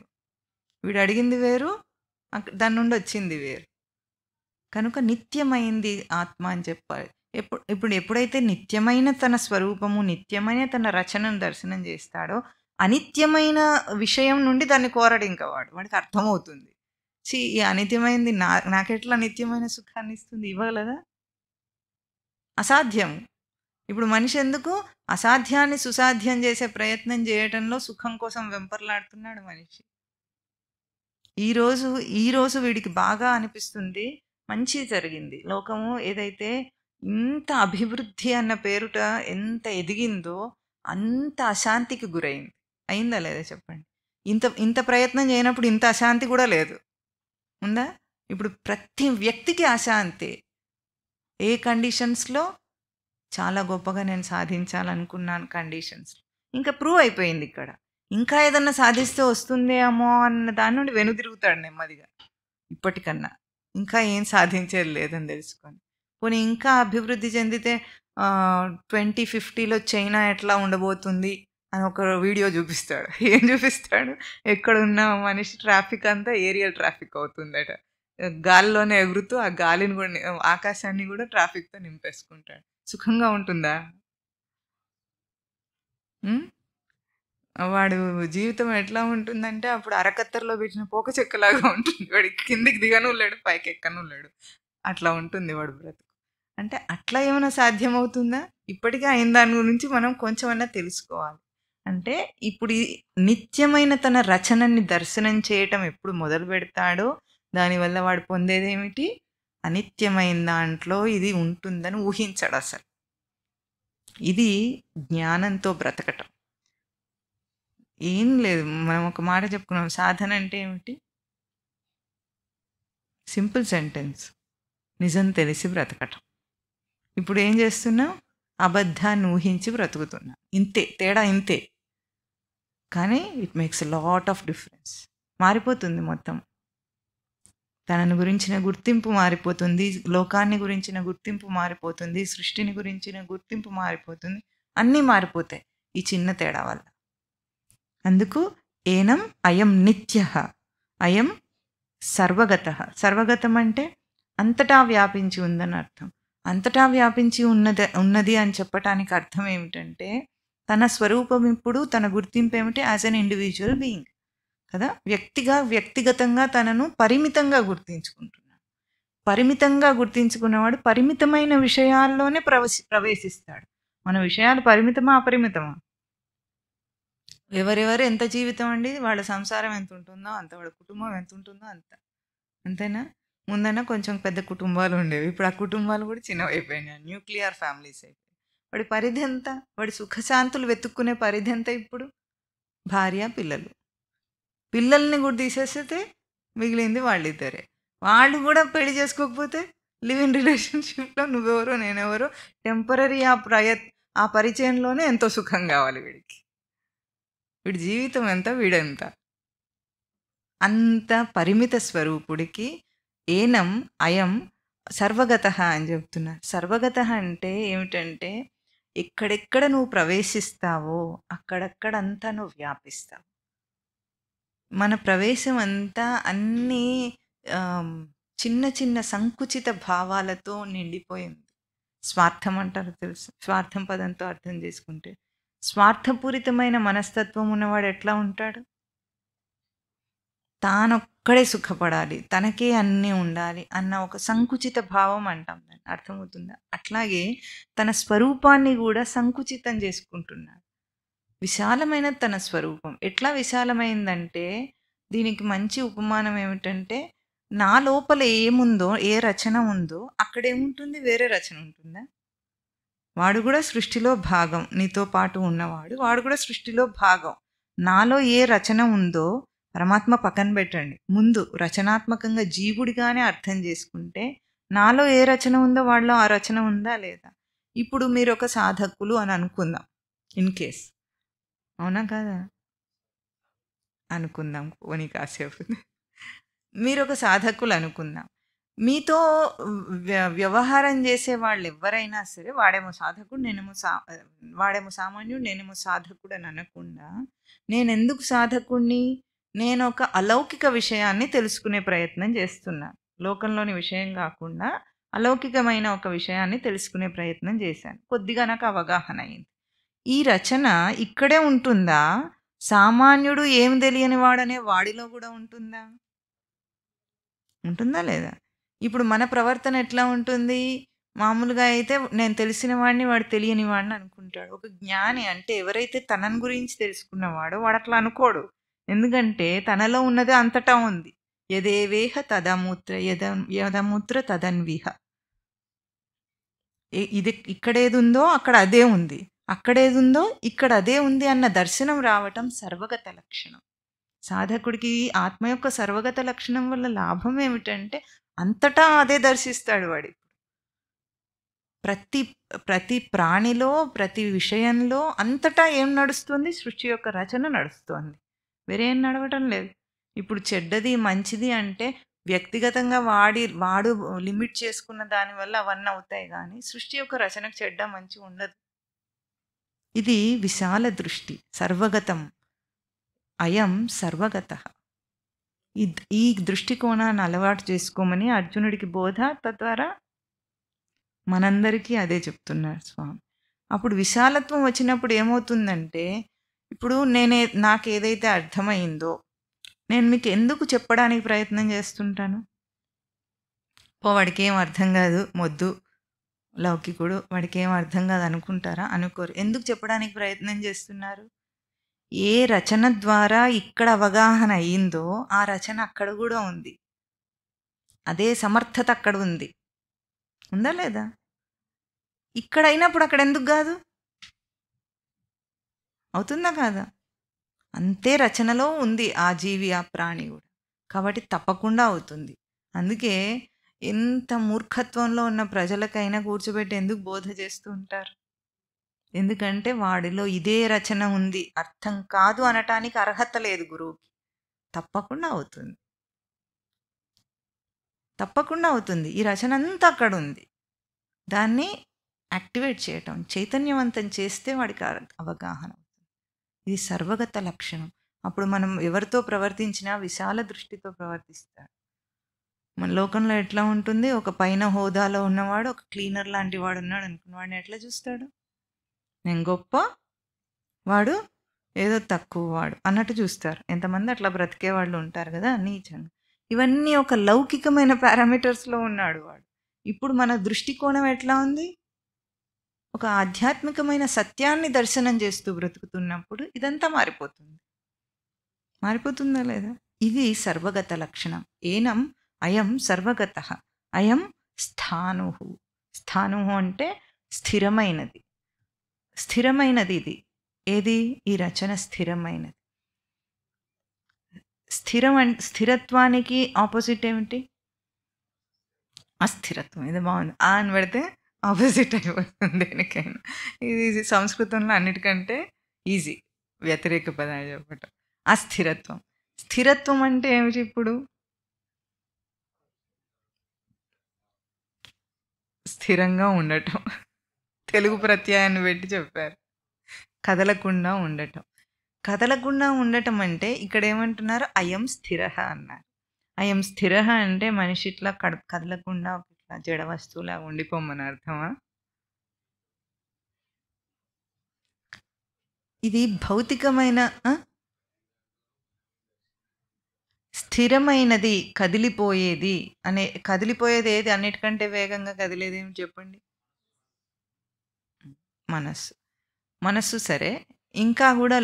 వీడు అడిగింది వేరు, దాని నుండి వచ్చింది వేరు. కనుక నిత్యమైంది ఆత్మ అని చెప్పాలి. ఇప్పుడు ఎప్పుడైతే నిత్యమైన తన స్వరూపము, నిత్యమైన తన రచనను దర్శనం చేస్తాడో, అనిత్యమైన విషయం నుండి దాన్ని కోరడు ఇంక వాడు. వాడికి అర్థమవుతుంది. ఈ అనిత్యమైనది నాకెట్లా నిత్యమైన సుఖాన్ని ఇస్తుంది? ఇవ్వగలదా? అసాధ్యం. ఇప్పుడు మనిషి ఎందుకు అసాధ్యాన్ని సుసాధ్యం చేసే ప్రయత్నం చేయటంలో సుఖం కోసం వెంపర్లాడుతున్నాడు మనిషి. ఈరోజు వీడికి బాగా అనిపిస్తుంది, మంచి జరిగింది. లోకము ఏదైతే ఇంత అభివృద్ధి అన్న పేరుట ఎంత ఎదిగిందో అంత అశాంతికి గురైంది. అయిందా లేదా చెప్పండి? ఇంత ప్రయత్నం చేయనప్పుడు ఇంత అశాంతి కూడా లేదు. ఉందా? ఇప్పుడు ప్రతి వ్యక్తికి అశాంతి. ఏ కండిషన్స్లో? చాలా గొప్పగా నేను సాధించాలనుకున్నాను కండిషన్స్. ఇంకా ప్రూవ్ అయిపోయింది ఇక్కడ. ఇంకా ఏదన్నా సాధిస్తే వస్తుందేమో అన్న దాని నుండి వెనుదిరుగుతాడు నెమ్మదిగా. ఇప్పటికన్నా ఇంకా ఏం సాధించేది లేదని తెలుసుకొని, పోనీ ఇంకా అభివృద్ధి చెందితే 2050లో చైనా ఎట్లా ఉండబోతుంది అని ఒక వీడియో చూపిస్తాడు. ఏం చూపిస్తాడు? ఎక్కడున్న మనిషి ట్రాఫిక్ అంతా ఏరియల్ ట్రాఫిక్ అవుతుందట. గాలిలోనే ఎగురుతూ ఆ గాలిని కూడా ఆకాశాన్ని కూడా ట్రాఫిక్తో నింపేసుకుంటాడు. సుఖంగా ఉంటుందా? వాడు జీవితం ఎట్లా ఉంటుందంటే అప్పుడు అరకత్తర్లో పెట్టిన పోక చెక్కలాగా ఉంటుంది. వాడికి కిందికి దిగను లేడు, పైకి ఎక్కను లేడు. అట్లా ఉంటుంది వాడు బ్రతుకు. అంటే అట్లా ఏమైనా సాధ్యమవుతుందా? ఇప్పటికే అయిన దాని గురించి మనం కొంచెమన్నా తెలుసుకోవాలి. అంటే ఇప్పుడు ఈ నిత్యమైన తన రచనని దర్శనం చేయటం ఎప్పుడు మొదలు పెడతాడో దానివల్ల వాడు పొందేదేమిటి? అనిత్యమైన దాంట్లో ఇది ఉంటుందని ఊహించాడు అసలు. ఇది జ్ఞానంతో బ్రతకటం. ఏం లేదు, మనం ఒక మాట చెప్పుకున్నాం, సాధన అంటే ఏమిటి? సింపుల్ సెంటెన్స్, నిజం తెలిసి బ్రతకటం. ఇప్పుడు ఏం చేస్తున్నాం? అబద్ధాన్ని ఊహించి బ్రతుకుతున్నాం. ఇంతే తేడా, ఇంతే. కానీ it makes a lot of difference. మారిపోతుంది మొత్తం. తనను గురించిన గుర్తింపు మారిపోతుంది, లోకాన్ని గురించిన గుర్తింపు మారిపోతుంది, సృష్టిని గురించిన గుర్తింపు మారిపోతుంది. అన్నీ మారిపోతాయి ఈ చిన్న తేడా వల్ల. అందుకు ఏనం అయం నిత్య, అయం సర్వగత. సర్వగతం అంటే అంతటా వ్యాపించి ఉందని అర్థం. అంతటా వ్యాపించి ఉన్నది అని చెప్పటానికి అర్థం ఏమిటంటే తన స్వరూపం ఇప్పుడు, తన గుర్తింపు ఏమిటి? యాజ్ అన్ ఇండివిజువల్ బీయింగ్ కదా. వ్యక్తిగతంగా తనను పరిమితంగా గుర్తించుకుంటున్నాడు. పరిమితంగా గుర్తించుకున్నవాడు పరిమితమైన విషయాల్లోనే ప్రవేశిస్తాడు. మన విషయాలు పరిమితమా అపరిమితమా? ఎవరెవరు ఎంత జీవితం అండి, వాళ్ళ సంసారం ఎంత ఉంటుందో అంత, వాళ్ళ కుటుంబం ఎంత ఉంటుందో అంత. అంతేనా? ముందైనా కొంచెం పెద్ద కుటుంబాలు ఉండేవి, ఇప్పుడు ఆ కుటుంబాలు కూడా చిన్నవైపోయినాయి, న్యూక్లియర్ ఫ్యామిలీస్ అయిపోయి. వాడి పరిధి ఎంత? వాడి సుఖశాంతులు వెతుక్కునే పరిధి ఎంత? ఇప్పుడు భార్య పిల్లలు. పిల్లల్ని కూడా తీసేస్తే మిగిలింది వాళ్ళిద్దరే. వాళ్ళు కూడా పెళ్లి చేసుకోకపోతే లివ్ ఇన్ రిలేషన్షిప్లో నువ్వెవరో నేనెవరో టెంపరీ ఆ పరిచయంలోనే ఎంతో సుఖం కావాలి వీడికి. వీడి జీవితం ఎంత, వీడెంత. అంత పరిమిత స్వరూపుడికి ఏనం అయం సర్వగత అని చెప్తున్నారు. సర్వగత అంటే ఏమిటంటే ఎక్కడెక్కడ నువ్వు ప్రవేశిస్తావో అక్కడక్కడంతా నువ్వు వ్యాపిస్తావు. మన ప్రవేశం అంతా అన్నీ చిన్న చిన్న సంకుచిత భావాలతో నిండిపోయింది. స్వార్థం అంటారు తెలుసు, స్వార్థం పదంతో అర్థం చేసుకుంటే స్వార్థపూరితమైన మనస్తత్వం ఉన్నవాడు ఎట్లా ఉంటాడు? తానొక్కడే సుఖపడాలి, తనకే అన్నీ ఉండాలి అన్న ఒక సంకుచిత భావం అంటాం దాన్ని. అర్థమవుతుందా? అట్లాగే తన స్వరూపాన్ని కూడా సంకుచితం చేసుకుంటున్నాడు. విశాలమైన తన స్వరూపం ఎట్లా విశాలమైందంటే దీనికి మంచి ఉపమానం ఏమిటంటే నా లోపల ఏముందో, ఏ రచన ఉందో అక్కడేముంటుంది, వేరే రచన ఉంటుందా? వాడు కూడా సృష్టిలో భాగం, నీతో పాటు ఉన్నవాడు, వాడు కూడా సృష్టిలో భాగం. నాలో ఏ రచన ఉందో, పరమాత్మ పక్కన పెట్టండి, ముందు రచనాత్మకంగా జీవుడిగానే అర్థం చేసుకుంటే నాలో ఏ రచన ఉందో వాళ్ళలో ఆ రచన ఉందా లేదా? ఇప్పుడు మీరు ఒక సాధకులు అని అనుకుందాం, ఇన్ కేస్, అవునా కదా? అనుకుందాం పోనీ కాసేపు. మీరు ఒక సాధకులు అనుకుందాం. మీతో వ్యవహారం చేసే వాళ్ళు ఎవరైనా సరే, వాడేమో సాధకుడు, వాడేమో సామాన్యుడు, నేనేమో సాధకుడు అని అనకుండా, నేను ఎందుకు సాధకుడిని? నేను ఒక అలౌకిక విషయాన్ని తెలుసుకునే ప్రయత్నం చేస్తున్నా, లోకంలోని విషయం కాకుండా అలౌకికమైన ఒక విషయాన్ని తెలుసుకునే ప్రయత్నం చేశాను. కొద్దిగా నాకు అవగాహన అయింది. ఈ రచన ఇక్కడే ఉంటుందా? సామాన్యుడు ఏం తెలియని వాడనే వాడిలో కూడా ఉంటుందా? ఉంటుందా లేదా? ఇప్పుడు మన ప్రవర్తన ఎట్లా ఉంటుంది? మామూలుగా అయితే నేను తెలిసిన వాడిని, వాడు తెలియని వాడిని అనుకుంటాడు. ఒక జ్ఞాని అంటే ఎవరైతే తనని గురించి తెలుసుకున్నవాడో వాడట్లా అనుకోడు. ఎందుకంటే తనలో ఉన్నదే అంతటా ఉంది. యదేవేహ తదముత్ర యదముత్ర తదన్విహ. ఇది ఇక్కడేదుందో అక్కడ అదే ఉంది. అక్కడేదుందో ఇక్కడ అదే ఉంది అన్న దర్శనం రావటం సర్వగత లక్షణం. సాధకుడికి ఆత్మ యొక్క సర్వగత లక్షణం వల్ల లాభం ఏమిటంటే అంతటా అదే దర్శిస్తాడు వాడి. ప్రతి ప్రతి ప్రాణిలో, ప్రతి విషయంలో అంతటా ఏం నడుస్తుంది? సృష్టి యొక్క రచన నడుస్తోంది. వేరేం నడవటం లేదు. ఇప్పుడు చెడ్డది, మంచిది అంటే వ్యక్తిగతంగా వాడు లిమిట్ చేసుకున్న దానివల్ల అవన్నీ అవుతాయి కానీ సృష్టి యొక్క రచనకు చెడ్డ మంచి ఉండదు. ఇది విశాల దృష్టి, సర్వగతం. అయం సర్వగత. ఈ దృష్టికోణాన్ని అలవాటు చేసుకోమని అర్జునుడికి బోధ, తద్వారా మనందరికీ అదే చెప్తున్నారు స్వామి. అప్పుడు విశాలత్వం వచ్చినప్పుడు ఏమవుతుందంటే, ఇప్పుడు నాకు ఏదైతే అర్థమైందో నేను మీకు ఎందుకు చెప్పడానికి ప్రయత్నం చేస్తుంటాను? వాడికి ఏం అర్థం కాదు, మొద్దు లౌకికుడు, వాడికి ఏం అర్థం కాదు అనుకుంటారా? అనుకోరు. ఎందుకు చెప్పడానికి ప్రయత్నం చేస్తున్నారు? ఏ రచన ద్వారా ఇక్కడ అవగాహన అయ్యిందో ఆ రచన అక్కడ కూడా ఉంది. అదే సమర్థత అక్కడ ఉంది. ఉందా లేదా? ఇక్కడ అయినప్పుడు అక్కడ ఎందుకు కాదు? అవుతుందా కాదా? అంతే రచనలో ఉంది ఆ జీవి, ఆ ప్రాణి కూడా. కాబట్టి తప్పకుండా అవుతుంది. అందుకే ఎంత మూర్ఖత్వంలో ఉన్న ప్రజలకైనా కూర్చోబెట్టి ఎందుకు బోధ చేస్తూ ఉంటారు? ఎందుకంటే వాడిలో ఇదే రచన ఉంది, అర్థం కాదు అనటానికి అర్హత లేదు గురువుకి. తప్పకుండా అవుతుంది, తప్పకుండా అవుతుంది. ఈ రచన అంతా అక్కడ ఉంది. దాన్ని యాక్టివేట్ చేయటం, చైతన్యవంతం చేస్తే వాడికి అవగాహన అవుతుంది. ఇది సర్వగత లక్షణం. అప్పుడు మనం ఎవరితో ప్రవర్తించినా విశాల దృష్టితో ప్రవర్తిస్తాడు. మన లోకంలో ఎట్లా ఉంటుంది? ఒక పైన హోదాలో ఉన్నవాడు, ఒక క్లీనర్ లాంటి వాడు ఉన్నాడు అనుకున్న వాడిని ఎట్లా చూస్తాడు? నేను గొప్ప, వాడు ఏదో తక్కువ వాడు అన్నట్టు చూస్తారు. ఎంతమంది అట్లా బ్రతికే వాళ్ళు ఉంటారు కదా, నీచంగా. ఇవన్నీ ఒక లౌకికమైన పారామీటర్స్లో ఉన్నాడు వాడు. ఇప్పుడు మన దృష్టికోణం ఎట్లా ఉంది? ఒక ఆధ్యాత్మికమైన సత్యాన్ని దర్శనం చేస్తూ బ్రతుకుతున్నప్పుడు ఇదంతా మారిపోతుంది. మారిపోతుందా లేదా? ఇది సర్వగత లక్షణం. ఏనం అయం సర్వగత. అయం స్థాను. స్థాను అంటే స్థిరమైనది. స్థిరమైనది ఇది. ఏది? ఈ రచన స్థిరమైనది. స్థిరత్వానికి ఆపోజిట్ ఏమిటి? అస్థిరత్వం. ఇది బాగుంది. ఆ అని పెడితే ఆపోజిట్ అయిపోతుంది దేనికైనా. ఇది సంస్కృతంలో అన్నిటికంటే ఈజీ వ్యతిరేక పదాలు చెప్పటం. అస్థిరత్వం. స్థిరత్వం అంటే ఏమిటి? ఇప్పుడు స్థిరంగా ఉండటం. తెలుగు ప్రత్యయాన్ని పెట్టి చెప్పారు. కదలకుండా ఉండటం. కదలకుండా ఉండటం అంటే ఇక్కడ ఏమంటున్నారు? అయం స్థిర అన్నారు. అయం స్థిర అంటే మనిషి ఇట్లా కదలకుండా ఇట్లా జడ వస్తువులా ఉండిపోమని అర్థమా? ఇది భౌతికమైన స్థిరమైనది, కదిలిపోయేది. కదిలిపోయేది ఏది? అన్నిటికంటే వేగంగా కదిలేది ఏమి చెప్పండి? మనస్సు. మనస్సు సరే, ఇంకా కూడా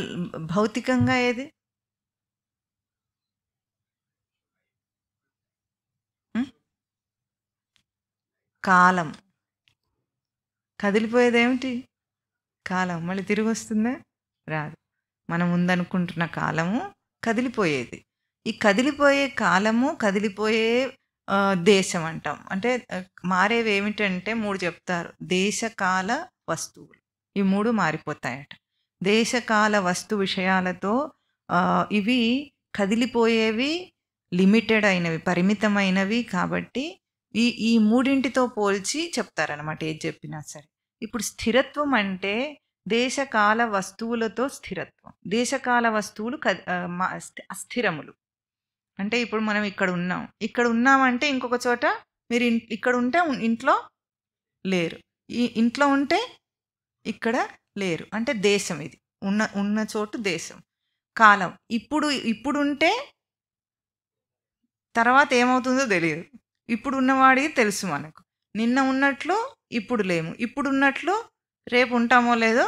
భౌతికంగా ఏది? కాలం. కదిలిపోయేది ఏమిటి? కాలం. మళ్ళీ తిరిగి వస్తుందా? రాదు. మనం ఉందనుకుంటున్న కాలము కదిలిపోయేది. ఈ కదిలిపోయే కాలము, కదిలిపోయే దేశం అంటాం. అంటే మారేవి ఏమిటంటే 3 చెప్తారు. దేశకాల వస్తువులు. ఈ 3 మారిపోతాయట. దేశకాల వస్తు విషయాలతో ఇవి కదిలిపోయేవి, లిమిటెడ్ అయినవి, పరిమితమైనవి. కాబట్టి ఈ మూడింటితో పోల్చి చెప్తారనమాట ఏది చెప్పినా సరే. ఇప్పుడు స్థిరత్వం అంటే దేశకాల వస్తువులతో స్థిరత్వం. దేశకాల వస్తువులు అస్థిరములు. అంటే ఇప్పుడు మనం ఇక్కడ ఉన్నాం. ఇక్కడ ఉన్నామంటే ఇంకొక చోట మీరు ఇక్కడ ఉంటే ఇంట్లో లేరు. ఈ ఇంట్లో ఉంటే ఇక్కడ లేరు. అంటే దేశం ఇది. ఉన్న చోటు దేశం. కాలం. ఇప్పుడుంటే తర్వాత ఏమవుతుందో తెలియదు. ఇప్పుడు ఉన్నవాడికి తెలుసు మనకు. నిన్న ఉన్నట్లు ఇప్పుడు లేము. ఇప్పుడున్నట్లు రేపు ఉంటామో లేదో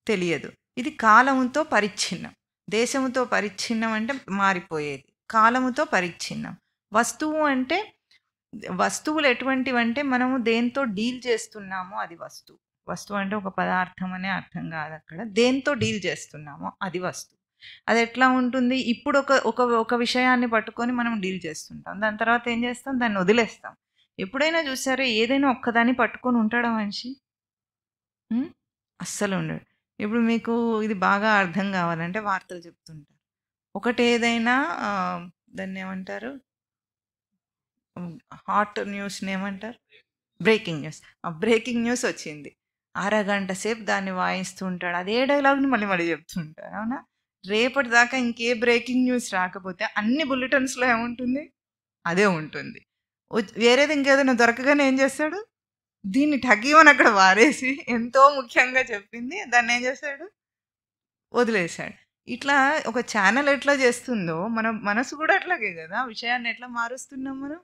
తెలియదు. ఇది కాలముతో పరిచ్ఛిన్నం. దేశముతో పరిచ్ఛిన్నం అంటే మారిపోయేది. కాలముతో పరిచ్ఛిన్నం. వస్తువు అంటే వస్తువులు ఎటువంటివంటే మనము దేంతో డీల్ చేస్తున్నామో అది వస్తువు. వస్తువు అంటే ఒక పదార్థం అనే అర్థం కాదు అక్కడ. దేంతో డీల్ చేస్తున్నామో అది వస్తువు. అది ఎట్లా ఉంటుంది? ఇప్పుడు ఒక విషయాన్ని పట్టుకొని మనం డీల్ చేస్తుంటాం. దాని తర్వాత ఏం చేస్తాం? దాన్ని వదిలేస్తాం. ఎప్పుడైనా చూసారా ఏదైనా ఒక్కదాన్ని పట్టుకొని ఉంటాడా మనిషి? అస్సలు ఉండడు. ఇప్పుడు మీకు ఇది బాగా అర్థం కావాలంటే వార్తలు చెప్తుంటారు. ఒకటి ఏదైనా దాన్ని ఏమంటారు? హాట్ న్యూస్ని ఏమంటారు? Breaking news. ఆ బ్రేకింగ్ న్యూస్ వచ్చింది. అరగంట సేపు దాన్ని వాయిస్తూ ఉంటాడు. అదే డైలాగ్ని మళ్ళీ మళ్ళీ చెప్తుంటాడు. అవునా? రేపటి దాకా ఇంకే బ్రేకింగ్ న్యూస్ రాకపోతే అన్ని బులెటిన్స్లో ఏముంటుంది? అదే ఉంటుంది. వేరేది ఇంకేదైనా దొరకగానే ఏం చేస్తాడు? దీన్ని ఠగీమని అక్కడ వారేసి ఎంతో ముఖ్యంగా చెప్పింది దాన్ని ఏం చేశాడు? వదిలేశాడు. ఇట్లా ఒక ఛానల్ ఎట్లా చేస్తుందో మన మనసు కూడా అట్లాగే కదా. విషయాన్ని ఎట్లా మారుస్తున్నాం మనం?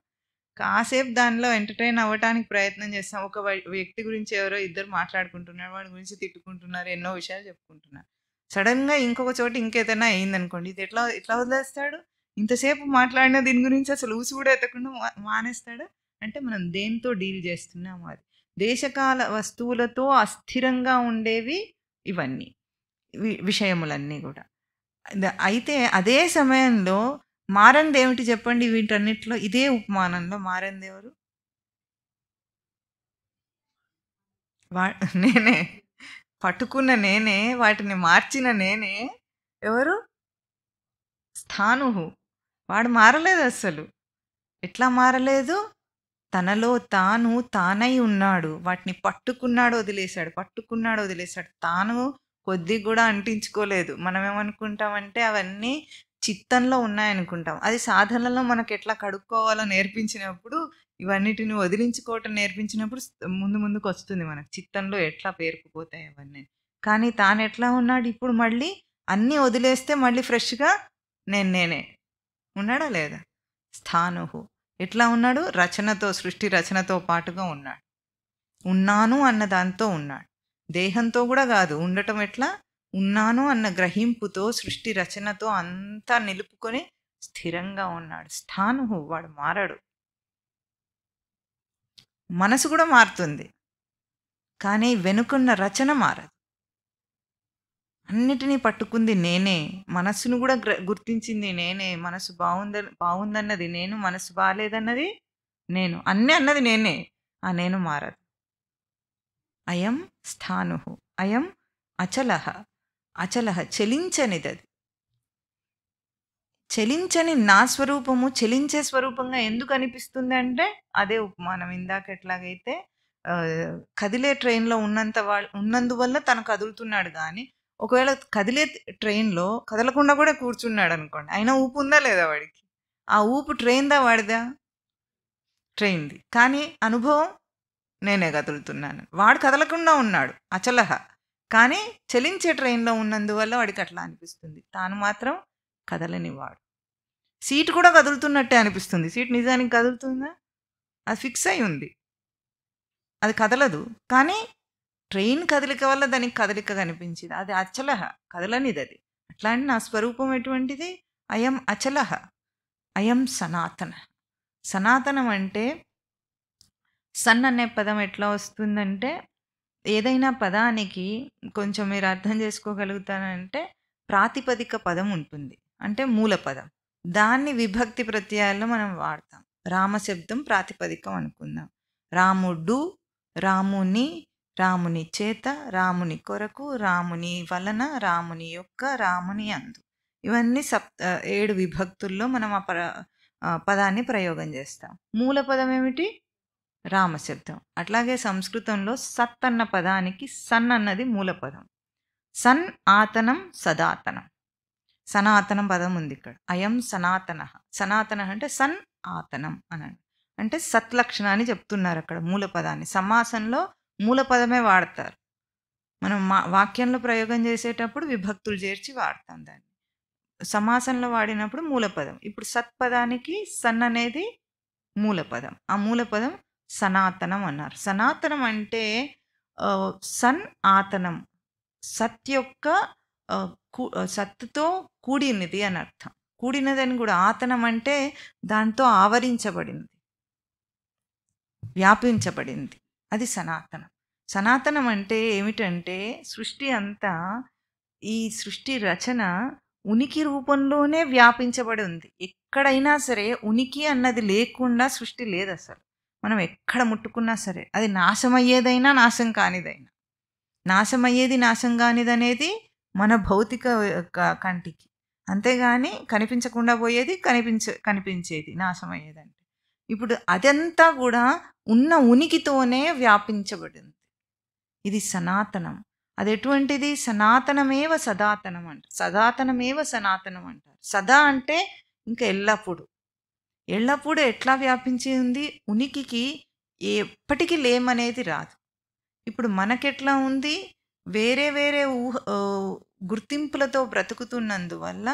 కాసేపు దానిలో ఎంటర్టైన్ అవ్వటానికి ప్రయత్నం చేస్తాం. ఒక వ్యక్తి గురించి ఎవరో ఇద్దరు మాట్లాడుకుంటున్నారు, వాడి గురించి తిట్టుకుంటున్నారు, ఎన్నో విషయాలు చెప్పుకుంటున్నారు. సడన్గా ఇంకొక చోట ఇంకేదైనా అయిందనుకోండి, ఇది ఎట్లా వదిలేస్తాడు? ఇంతసేపు మాట్లాడిన దీని గురించి అసలు ఊసి కూడా ఎత్తకుండా మానేస్తాడు. అంటే మనం దేంతో డీల్ చేస్తున్నాము అది. దేశకాల వస్తువులతో అస్థిరంగా ఉండేవి ఇవన్నీ విషయములన్నీ కూడా. అయితే అదే సమయంలో మారంది ఏమిటి చెప్పండి? వీటన్నిటిలో ఇదే ఉపమానంలో మారంది ఎవరు? నేనే. పట్టుకున్న నేనే, వాటిని మార్చిన నేనే. ఎవరు? స్థాణువు. వాడు మారలేదు అస్సలు. ఎట్లా మారలేదు? తనలో తానై ఉన్నాడు. వాటిని పట్టుకున్నాడు, వదిలేశాడు. తాను కొద్దిగా కూడా అంటించుకోలేదు. మనం ఏమనుకుంటామంటే అవన్నీ చిత్తంలో ఉన్నాయనుకుంటాం. అది సాధనలో మనకు ఎట్లా కడుక్కోవాలో నేర్పించినప్పుడు, ఇవన్నిటిని వదిలించుకోవటం నేర్పించినప్పుడు ముందుకు వస్తుంది మనకు. చిత్తంలో ఎట్లా పేరుకుపోతాయి అవన్నీ. కానీ తాను ఎట్లా ఉన్నాడు ఇప్పుడు? మళ్ళీ అన్నీ వదిలేస్తే మళ్ళీ ఫ్రెష్గా నేనే ఉన్నాడా లేదా? స్థాణువు. ఎట్లా ఉన్నాడు? సృష్టి రచనతో పాటుగా ఉన్నాడు. ఉన్నాను అన్న దాంతో ఉన్నాడు. దేహంతో కూడా కాదు. ఉండటం ఎట్లా? ఉన్నాను అన్న గ్రహింపుతో సృష్టి రచనతో అంతా నిలుపుకొని స్థిరంగా ఉన్నాడు. స్థాణువు. వాడు మారడు. మనసు కూడా మారుతుంది, కానీ వెనుకున్న రచన మారదు. అన్నిటినీ పట్టుకుంది నేనే. మనస్సును కూడా గుర్తించింది నేనే. మనసు బాగుందన్నది నేను, మనసు బాగాలేదన్నది నేను. అన్నీ అన్నది నేనే. ఆ నేను మారదు. అయం స్థాణుః. అయం అచలః. చలించనిదది. చలించని నా స్వరూపము చలించే స్వరూపంగా ఎందుకు అనిపిస్తుంది అంటే అదే ఉపమానం. ఇందాక ఎట్లాగైతే కదిలే ట్రైన్లో ఉన్నందువల్ల తను కదులుతున్నాడు. కానీ ఒకవేళ కదిలే ట్రైన్లో కదలకుండా కూడా కూర్చున్నాడు అనుకోండి, అయినా ఊపు ఉందా లేదా వాడికి? ఆ ఊపు ట్రైన్దా వాడిదా? ట్రైన్ది. కానీ అనుభవం నేనే కదులుతున్నాను. వాడు కదలకుండా ఉన్నాడు, అచలహ. కానీ చలించే ట్రైన్లో ఉన్నందువల్ల వాడికి అట్లా అనిపిస్తుంది. తాను మాత్రం కదలని వాడు. సీటు కూడా కదులుతున్నట్టే అనిపిస్తుంది. సీట్ నిజానికి కదులుతుందా? అది ఫిక్స్ అయి ఉంది, అది కదలదు. కానీ ట్రైన్ కదలిక వల్ల దానికి కదలిక కనిపించింది. అది అచలహ, కదలనిది అది. అట్లా అంటే నా స్వరూపం ఎటువంటిది? అయం అచలహ, అయం సనాతన. సనాతనం అంటే సన్ అనే పదం ఎట్లా వస్తుందంటే, ఏదైనా పదానికి కొంచెం మీరు అర్థం చేసుకోగలుగుతానంటే ప్రాతిపదిక పదం ఉంటుంది, అంటే మూల పదం. దాన్ని విభక్తి ప్రత్యయాల్లో మనం వాడతాం. రామశబ్దం ప్రాతిపదికం అనుకుందాం. రాముడు, రాముని, రాముని చేత, రాముని కొరకు, రాముని వలన, రాముని యొక్క, రాముని అందు. ఇవన్నీ 7 విభక్తుల్లో మనం ఆ పదాన్ని ప్రయోగం చేస్తాం. మూల పదం ఏమిటి? రామశబ్దం. అట్లాగే సంస్కృతంలో సత్ అన్న పదానికి సన్ అన్నది మూల పదం. సన్ ఆతనం సదాతనం. సనాతనం పదం ఉంది ఇక్కడ. అయం సనాతన. సనాతన అంటే సన్ ఆతనం అనండి. అంటే సత్లక్షణాన్ని చెప్తున్నారు అక్కడ మూల పదాన్ని. సమాసంలో మూల పదమే వాడతారు. మనం వాక్యంలో ప్రయోగం చేసేటప్పుడు విభక్తులు చేర్చి వాడతాం దాన్ని. సమాసంలో వాడినప్పుడు మూలపదం. ఇప్పుడు సత్పదానికి సన్ అనేది మూలపదం. ఆ మూలపదం సనాతనం అన్నారు. సనాతనం అంటే సన్ ఆతనం, సత్ యొక్క సత్తుతో కూడినది అని అర్థం. కూడినదని కూడా. ఆతనం అంటే దాంతో ఆవరించబడింది, వ్యాపించబడింది, అది సనాతనం. సనాతనం అంటే ఏమిటంటే సృష్టి అంతా, ఈ సృష్టి రచన ఉనికి రూపంలోనే వ్యాపించబడి ఉంది. ఎక్కడైనా సరే ఉనికి అన్నది లేకుండా సృష్టి లేదు అసలు. మనం ఎక్కడ ముట్టుకున్నా సరే అది నాశమయ్యేదైనా నాశం కానిదైనా. నాశమయ్యేది నాశం కానిదనేది మన భౌతిక కంటికి, అంతేగాని కనిపించకుండా పోయేది కనిపించేది నాశమయ్యేదంటే. ఇప్పుడు అదంతా కూడా ఉన్న ఉనికితోనే వ్యాపించబడింది. ఇది సనాతనం. అది ఎటువంటిది? సనాతనమేవ సదాతనం అంటారు. సదాతనమేవ సనాతనం అంటారు. సదా అంటే ఇంకా ఎల్లప్పుడు. ఎల్లప్పుడు ఎట్లా వ్యాపించి ఉంది? ఉనికికి ఎప్పటికీ లేమనేది రాదు. ఇప్పుడు మనకెట్లా ఉంది? వేరే వేరే గుర్తింపులతో బ్రతుకుతున్నందువల్ల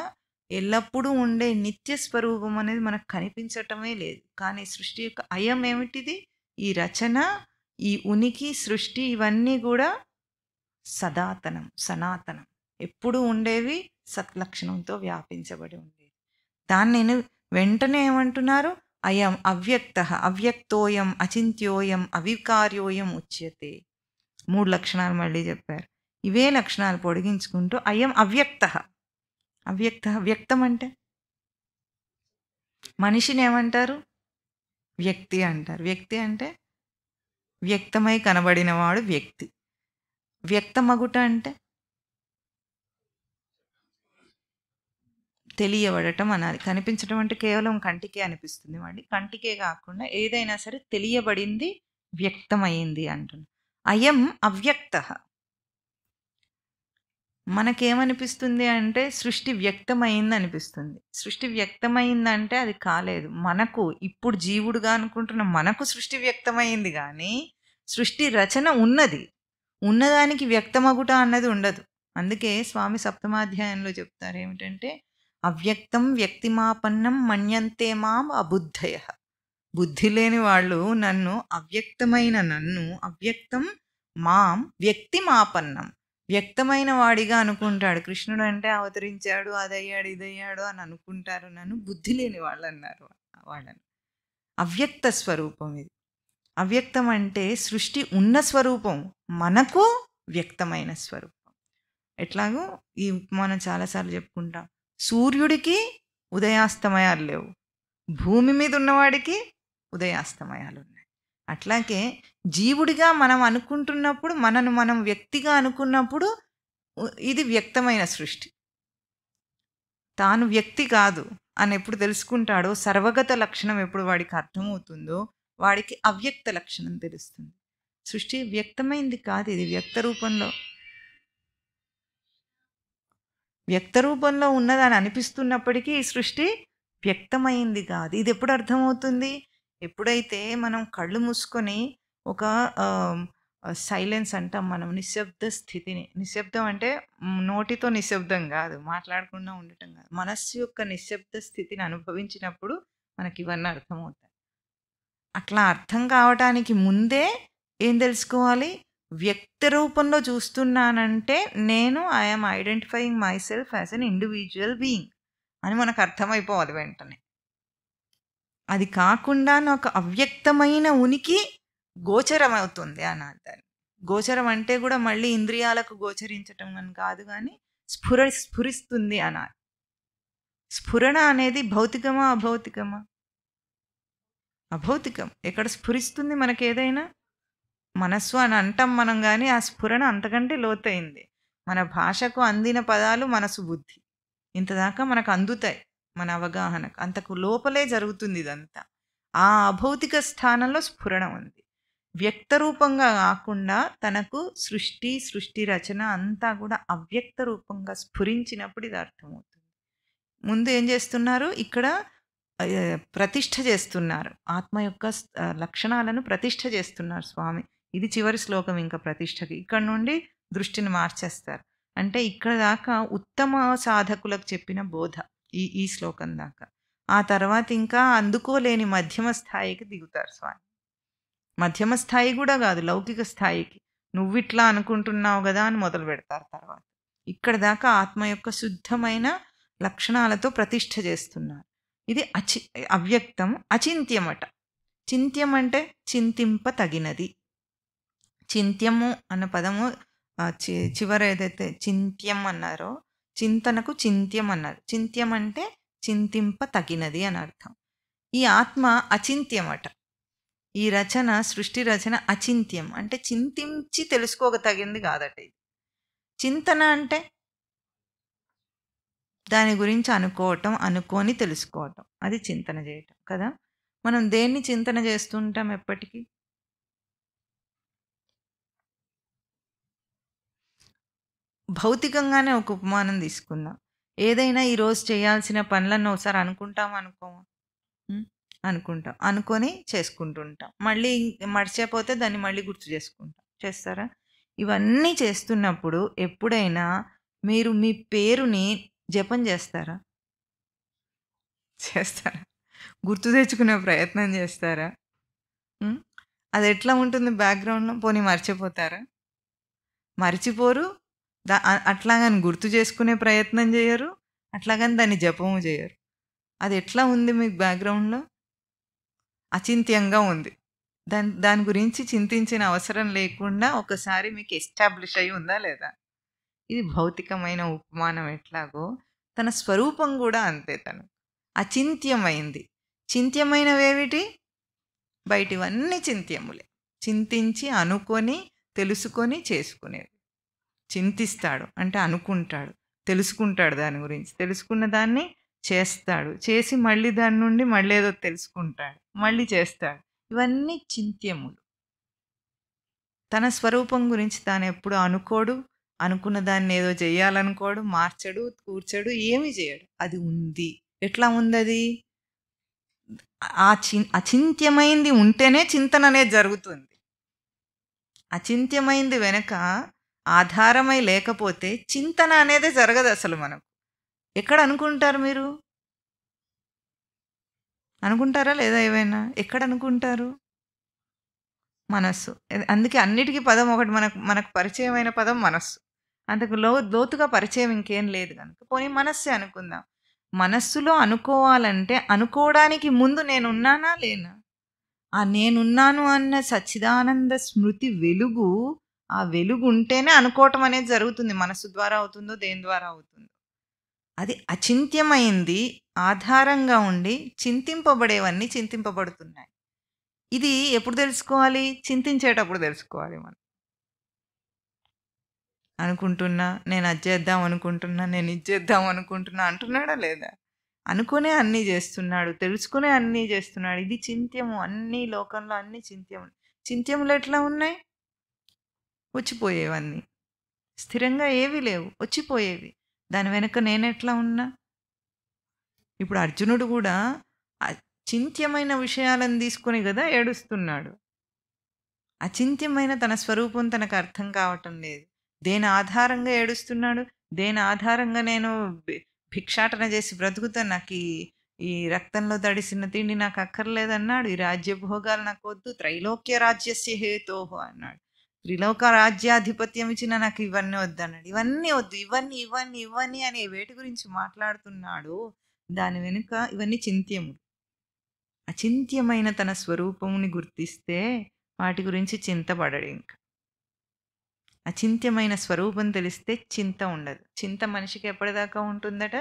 ఎల్లప్పుడూ ఉండే నిత్య స్వరూపం అనేది మనకు కనిపించటమే లేదు. కానీ సృష్టి యొక్క అయం ఏమిటిది? ఈ రచన, ఈ ఉనికి, సృష్టి ఇవన్నీ కూడా సదాతనం, సనాతనం, ఎప్పుడు ఉండేవి, సత్లక్షణంతో వ్యాపించబడి ఉండేవి. దాన్ని నేను వెంటనే ఏమంటున్నారు? అయం అవ్యక్త, అవ్యక్తోయం, అచింత్యోయం, అవికార్యోయం ఉచ్యతే. 3 లక్షణాలు మళ్ళీ చెప్పారు. ఇవే లక్షణాలు పొడిగించుకుంటూ అయం అవ్యక్త. అవ్యక్త, వ్యక్తం అంటే మనిషిని ఏమంటారు? వ్యక్తి అంటారు. వ్యక్తి అంటే వ్యక్తమై కనబడినవాడు వ్యక్తి. వ్యక్తమగుట అంటే తెలియబడటం అనాలి. కనిపించడం అంటే కేవలం కంటికే అనిపిస్తుంది. మళ్ళీ కంటికే కాకుండా ఏదైనా సరే తెలియబడింది, వ్యక్తమైంది అంటుంది. అయం అవ్యక్త. మనకేమనిపిస్తుంది అంటే సృష్టి వ్యక్తమైంది అనిపిస్తుంది. సృష్టి వ్యక్తమైందంటే అది కాలేదు. మనకు ఇప్పుడు జీవుడుగా అనుకుంటున్న మనకు సృష్టి వ్యక్తమైంది కానీ సృష్టి రచన ఉన్నది. ఉన్నదానికి వ్యక్తమగుట అన్నది ఉండదు. అందుకే స్వామి సప్తమాధ్యాయంలో చెప్తారు ఏమిటంటే అవ్యక్తం వ్యక్తిమాపన్నం మన్యంతే మాం అబుద్ధయ. బుద్ధి లేని వాళ్ళు నన్ను, అవ్యక్తమైన నన్ను, అవ్యక్తం మాం వ్యక్తిమాపన్నం, వ్యక్తమైన వాడిగా అనుకుంటాడు. కృష్ణుడు అంటే అవతరించాడు, అదయ్యాడు, ఇదయ్యాడు అని అనుకుంటారు. నన్ను బుద్ధి లేని వాళ్ళు అన్నారు వాళ్ళని. అవ్యక్త స్వరూపం ఇది. అవ్యక్తం అంటే సృష్టి ఉన్న స్వరూపం, మనకు వ్యక్తమైన స్వరూపం. ఎట్లాగో ఈ మనం చాలాసార్లు చెప్పుకుంటాం, సూర్యుడికి ఉదయాస్తమయాలు లేవు, భూమి మీద ఉన్నవాడికి ఉదయాస్తమయాలు ఉన్నాయి. అట్లాగే జీవుడిగా మనం అనుకుంటున్నప్పుడు, మనను మనం వ్యక్తిగా అనుకున్నప్పుడు ఇది వ్యక్తమైన సృష్టి. తాను వ్యక్తి కాదు అని ఎప్పుడు తెలుసుకుంటాడో, సర్వగత లక్షణం ఎప్పుడు వాడికి అర్థమవుతుందో, వాడికి అవ్యక్త లక్షణం తెలుస్తుంది. సృష్టి వ్యక్తమైంది కాదు, ఇది వ్యక్త రూపంలో ఉన్నదని అనిపిస్తున్నప్పటికీ ఈ సృష్టి వ్యక్తమైంది కాదు. ఇది ఎప్పుడు అర్థమవుతుంది? ఎప్పుడైతే మనం కళ్ళు మూసుకొని ఒక సైలెన్స్ అంటాం మనం, నిశ్శబ్ద స్థితిని. నిశ్శబ్దం అంటే నోటితో నిశ్శబ్దం కాదు, మాట్లాడకుండా ఉండటం కాదు, మనస్సు యొక్క నిశ్శబ్ద స్థితిని అనుభవించినప్పుడు మనకి ఇవన్నీ అర్థమవుతాయి. అట్లా అర్థం కావటానికి ముందే ఏం తెలుసుకోవాలి? వ్యక్తి రూపంలో చూస్తున్నానంటే నేను I'm identifying my self as an individual being అని మనకు అర్థమైపోవాలి వెంటనే. అది కాకుండా నాకు అవ్యక్తమైన ఉనికి గోచరం అవుతుంది అనాలి. దాన్ని గోచరం అంటే కూడా మళ్ళీ ఇంద్రియాలకు గోచరించటం అని కాదు, కానీ స్ఫురిస్తుంది అనాలి. స్ఫురణ అనేది భౌతికమా అభౌతికమా? అభౌతికం. ఎక్కడ స్ఫురిస్తుంది మనకి ఏదైనా? మనస్సు అని అంటాం మనం, కానీ ఆ స్ఫురణ అంతకంటే లోతైంది. మన భాషకు అందిన పదాలు మనసు, బుద్ధి, ఇంతదాకా మనకు అందుతాయి మన అవగాహనకు. అంతకు లోపలే జరుగుతుంది ఇదంతా. ఆ అభౌతిక స్థానంలో స్ఫురణ ఉంది. వ్యక్త రూపంగా కాకుండా తనకు సృష్టి రచన అంతా కూడా అవ్యక్త రూపంగా స్ఫురించినప్పుడు ఇది అర్థమవుతుంది. ముందు ఏం చేస్తున్నారు? ఇక్కడ ప్రతిష్ఠ చేస్తున్నారు. ఆత్మ యొక్క లక్షణాలను ప్రతిష్ఠ చేస్తున్నారు స్వామి. ఇది చివరి శ్లోకం ఇంకా ప్రతిష్ఠకి. ఇక్కడ నుండి దృష్టిని మార్చేస్తారు. అంటే ఇక్కడ దాకా ఉత్తమ సాధకులకు చెప్పిన బోధ ఈ శ్లోకం దాకా. ఆ తర్వాత ఇంకా అందుకోలేని మధ్యమ స్థాయికి దిగుతారు స్వామి. మధ్యమ స్థాయి కూడా కాదు, లౌకిక స్థాయికి. నువ్విట్లా అనుకుంటున్నావు గదా అని మొదలు పెడతారు తర్వాత. ఇక్కడ దాకా ఆత్మ యొక్క శుద్ధమైన లక్షణాలతో ప్రతిష్ఠ చేస్తున్నారు. ఇది అవ్యక్తం, అచింత్యమట. చింత్యం అంటే చింతింప తగినది. చింత్యము అన్న పదము చివర ఏదైతే చింత్యం అన్నారో చింతనకు చింత్యం అన్నారు. చింత్యం అంటే చింతింప తగినది అని అర్థం. ఈ ఆత్మ అచింత్యమట. ఈ రచన, సృష్టి రచన అచింత్యం అంటే చింతించి తెలుసుకోగలిగింది కాదట. ఇది చింతన అంటే దాని గురించి అనుకోవటం, అనుకొని తెలుసుకోవటం, అది చింతన చేయటం కదా. మనం దేన్ని చింతన చేస్తుంటాం ఎప్పటికీ? భౌతికంగానే ఒక ఉపమానం తీసుకుందాం. ఏదైనా ఈరోజు చేయాల్సిన పనులను ఒకసారి అనుకుంటాం అనుకోమా? అనుకుంటాం, అనుకొని చేసుకుంటుంటాం. మళ్ళీ మర్చిపోతే దాన్ని మళ్ళీ గుర్తు చేసుకుంటాం. చేస్తారా? ఇవన్నీ చేస్తున్నప్పుడు ఎప్పుడైనా మీరు మీ పేరుని జపం చేస్తారా? చేస్తారా? గుర్తు తెచ్చుకునే ప్రయత్నం చేస్తారా? అది ఎట్లా ఉంటుంది బ్యాక్గ్రౌండ్లో? పోనీ మర్చిపోతారా? మర్చిపోరు. అట్లాగని గుర్తు చేసుకునే ప్రయత్నం చేయరు, అట్లాగని దాన్ని జపము చేయరు. అది ఎట్లా ఉంది మీకు బ్యాక్గ్రౌండ్లో? అచింత్యంగా ఉంది. దాని గురించి చింతించిన అవసరం లేకుండా ఒకసారి మీకు ఎస్టాబ్లిష్ అయి ఉందా లేదా? ఇది భౌతికమైన ఉపమానం. ఎట్లాగో తన స్వరూపం కూడా అంతే. తను అచింత్యమైంది. చింత్యమైనవేమిటి? బయటివన్నీ చింత్యములే. చింతించి అనుకొని తెలుసుకొని చేసుకునేవి. చింతిస్తాడు అంటే అనుకుంటాడు, తెలుసుకుంటాడు దాని గురించి, తెలుసుకున్న దాన్ని చేస్తాడు, చేసి మళ్ళీ దాని నుండి మళ్ళీ ఏదో తెలుసుకుంటాడు, మళ్ళీ చేస్తాడు. ఇవన్నీ చింత్యములు. తన స్వరూపం గురించి తాను ఎప్పుడు అనుకోడు, అనుకున్న దాన్ని ఏదో చేయాలనుకోడు, మార్చడు, కూర్చడు, ఏమి చేయడు. అది ఉంది. ఎట్లా ఉంది అది? అచింత్యమైంది ఉంటేనే చింతన అనేది జరుగుతుంది. అచింత్యమైంది వెనక ఆధారమై లేకపోతే చింతన అనేది జరగదు అసలు. మనకు ఎక్కడ అనుకుంటారు? మీరు అనుకుంటారా లేదా? ఏవైనా ఎక్కడ అనుకుంటారు? మనస్సు. అందుకే అన్నిటికీ పదం ఒకటి. మనకు పరిచయమైన పదం మనస్సు. అంతకు లోతుగా పరిచయం ఇంకేం లేదు కనుక పోనీ మనస్సే అనుకుందాం. మనస్సులో అనుకోవాలంటే అనుకోవడానికి ముందు నేనున్నానా లేనా? ఆ నేనున్నాను అన్న సచ్చిదానంద స్మృతి వెలుగు, ఆ వెలుగు ఉంటేనే అనుకోవటం అనేది జరుగుతుంది. మనస్సు ద్వారా అవుతుందో దేని ద్వారా అవుతుందో. అది అచింత్యమైంది, ఆధారంగా ఉండి చింతింపబడేవన్నీ చింతింపబడుతున్నాయి. ఇది ఎప్పుడు తెలుసుకోవాలి? చింతించేటప్పుడు తెలుసుకోవాలి. మనం అనుకుంటున్నా, నేను అది చేద్దాం అనుకుంటున్నా, నేను ఇది చేద్దాం అనుకుంటున్నా అంటున్నాడా లేదా? అనుకునే అన్నీ చేస్తున్నాడు, తెలుసుకునే అన్నీ చేస్తున్నాడు. ఇది చింత్యము. అన్ని లోకంలో అన్ని చింత్యములు. చింత్యములు ఎట్లా ఉన్నాయి? వచ్చిపోయేవన్నీ. స్థిరంగా ఏవి లేవు, వచ్చిపోయేవి. దాని వెనుక నేనెట్లా ఉన్నా? ఇప్పుడు అర్జునుడు కూడా అచింత్యమైన విషయాలను తీసుకొని కదా ఏడుస్తున్నాడు. అచింత్యమైన తన స్వరూపం తనకు అర్థం కావటం లేదు. దేని ఆధారంగా ఏడుస్తున్నాడు? దేని ఆధారంగా నేను భిక్షాటన చేసి బ్రతుకుతాను, నాకు ఈ రక్తంలో తడిసిన తిండి నాకు అక్కర్లేదన్నాడు, ఈ రాజ్యభోగాలు నాకు వద్దు, త్రైలోక్య రాజ్యస్య హేతోహో అన్నాడు, త్రిలోక రాజ్యాధిపత్యం ఇచ్చిన నాకు ఇవన్నీ వద్దన్నాడు. ఇవన్నీ వద్దు, ఇవన్నీ ఇవన్నీ ఇవన్నీ అని వేటి గురించి మాట్లాడుతున్నాడు? దాని వెనుక ఇవన్నీ చింత్యములు. అచింత్యమైన తన స్వరూపముని గుర్తిస్తే వాటి గురించి చింతపడడు. ఇంకా అచింత్యమైన స్వరూపం తెలిస్తే చింత ఉండదు. చింత మనిషికి ఎప్పటిదాకా ఉంటుందట?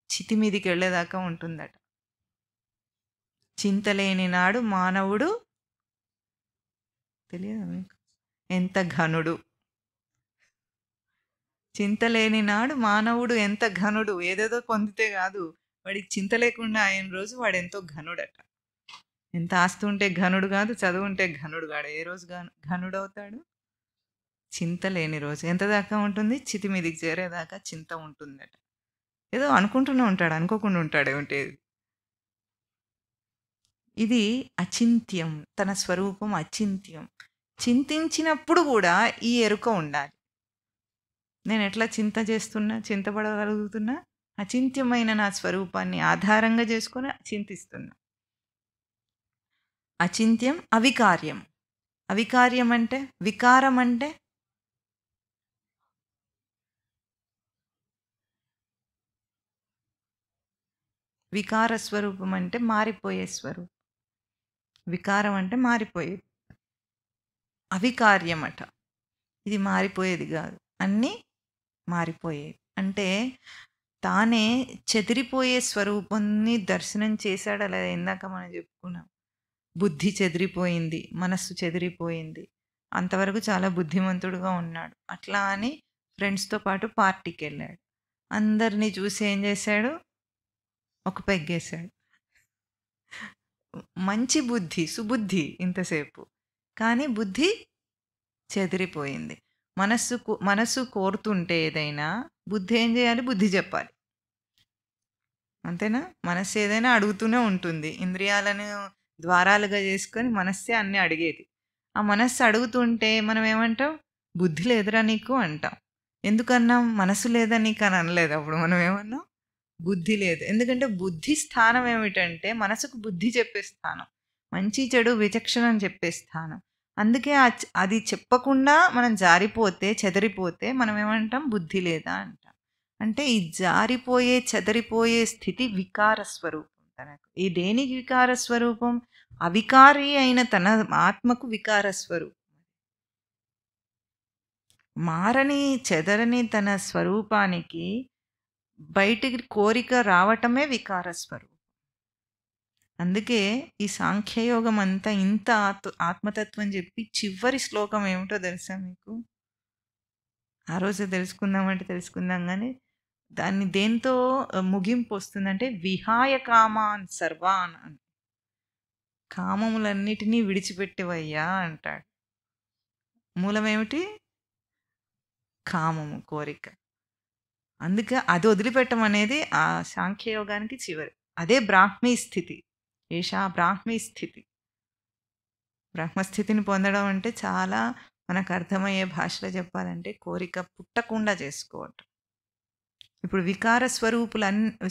చితి మీదికి వెళ్ళేదాకా ఉంటుందట. చింతలేని నాడు మానవుడు తెలియదు మీకు ఎంత ఘనుడు. చింతలేని నాడు మానవుడు ఎంత ఘనుడు. ఏదేదో పొందితే కాదు, వాడికి చింత లేకుండా ఆయన రోజు వాడు ఎంతో ఘనుడట. ఎంత ఆస్తి ఉంటే ఘనుడు కాదు, చదువు ఉంటే ఘనుడు కాడు. ఏ రోజు ఘనుడవుతాడు? చింత లేని రోజు. ఎంత దాకా ఉంటుంది? చితి మీదికి చేరేదాకా చింత ఉంటుందట. ఏదో అనుకుంటూనే ఉంటాడు, అనుకోకుండా ఉంటాడు ఏమిటి. ఇది అచింత్యం. తన స్వరూపం అచింత్యం. చింతించినప్పుడు గూడా ఈ ఎరుక ఉండాలి. నేనెట్లా చింత చేస్తున్నా, చింతపడగలుగుతున్నా? అచింత్యమైన నా స్వరూపాన్ని ఆధారంగా చేసుకొని చింతిస్తున్నా. అచింత్యం, అవికార్యం. అవికార్యం అంటే? వికారం అంటే? వికార స్వరూపం అంటే మారిపోయే స్వరూపం. వికారం అంటే మారిపోయేది. అవికార్యమట. ఇది మారిపోయేది గాదు. అన్నీ మారిపోయేవి. అంటే తానే చెదిరిపోయే స్వరూపాన్ని దర్శనం చేశాడు. అలా ఇందాక మనం చెప్పుకున్నాం. బుద్ధి చెదిరిపోయింది. మనస్సు చెదిరిపోయింది. అంతవరకు చాలా బుద్ధిమంతుడుగా ఉన్నాడు. అట్లా అని ఫ్రెండ్స్‌తో పాటు పార్టీకెళ్ళాడు. అందరిని చూసి ఏం చేశాడు? ఒక పెగ్గేశాడు. మంచి బుద్ధి, సుబుద్ధి ఇంతసేపు. కానీ బుద్ధి చెదిరిపోయింది. మనస్సు కోరుతుంటే ఏదైనా బుద్ధి ఏం చేయాలి? బుద్ధి చెప్పాలి. అంతేనా? మనస్సు ఏదైనా అడుగుతూనే ఉంటుంది. ఇంద్రియాలను ద్వారాలుగా చేసుకొని మనస్సే అన్నీ అడిగేది. ఆ మనస్సు అడుగుతుంటే మనం ఏమంటాం? బుద్ధి లేదురా నీకు అంటాం. ఎందుకన్నాం? మనసు లేదా నీకు అని అనలేదు. అప్పుడు మనం ఏమన్నాం? బుద్ధి లేదు. ఎందుకంటే బుద్ధి స్థానం ఏమిటంటే మనసుకు బుద్ధి చెప్పే స్థానం. మంచి చెడు విచక్షణం చెప్పే స్థానం. అందుకే అది చెప్పకుండా మనం జారిపోతే, చెదరిపోతే మనం ఏమంటాం? బుద్ధి లేదా అంటాం. అంటే ఈ జారిపోయే, చెదరిపోయే స్థితి వికార స్వరూపం తనకు. ఈ దేనికి వికార స్వరూపం? అవికారి అయిన తన ఆత్మకు వికార స్వరూపం. మారని, చెదరని తన స్వరూపానికి బయటికి కోరిక రావటమే వికార స్వరూపం. అందుకే ఈ సాంఖ్యయోగం అంతా ఇంత ఆత్మతత్వం చెప్పి చివరి శ్లోకం ఏమిటో తెలుసా మీకు? ఆ రోజే తెలుసుకుందామంటే తెలుసుకుందాం కానీ దాన్ని దేంతో ముగింపు వస్తుందంటే విహాయ కామాన్ సర్వాన్ అని. కామములన్నిటినీ విడిచిపెట్టేవయ్యా అంటాడు. మూలమేమిటి? కామము, కోరిక. అందుకే అది వదిలిపెట్టం అనేది ఆ సాంఖ్యయోగానికి చివరి. అదే బ్రాహ్మీ స్థితి. ఏషా బ్రాహ్మీ స్థితి. బ్రహ్మస్థితిని పొందడం అంటే చాలా మనకు అర్థమయ్యే భాషలో చెప్పాలంటే కోరిక పుట్టకుండా చేసుకోవటం. ఇప్పుడు వికార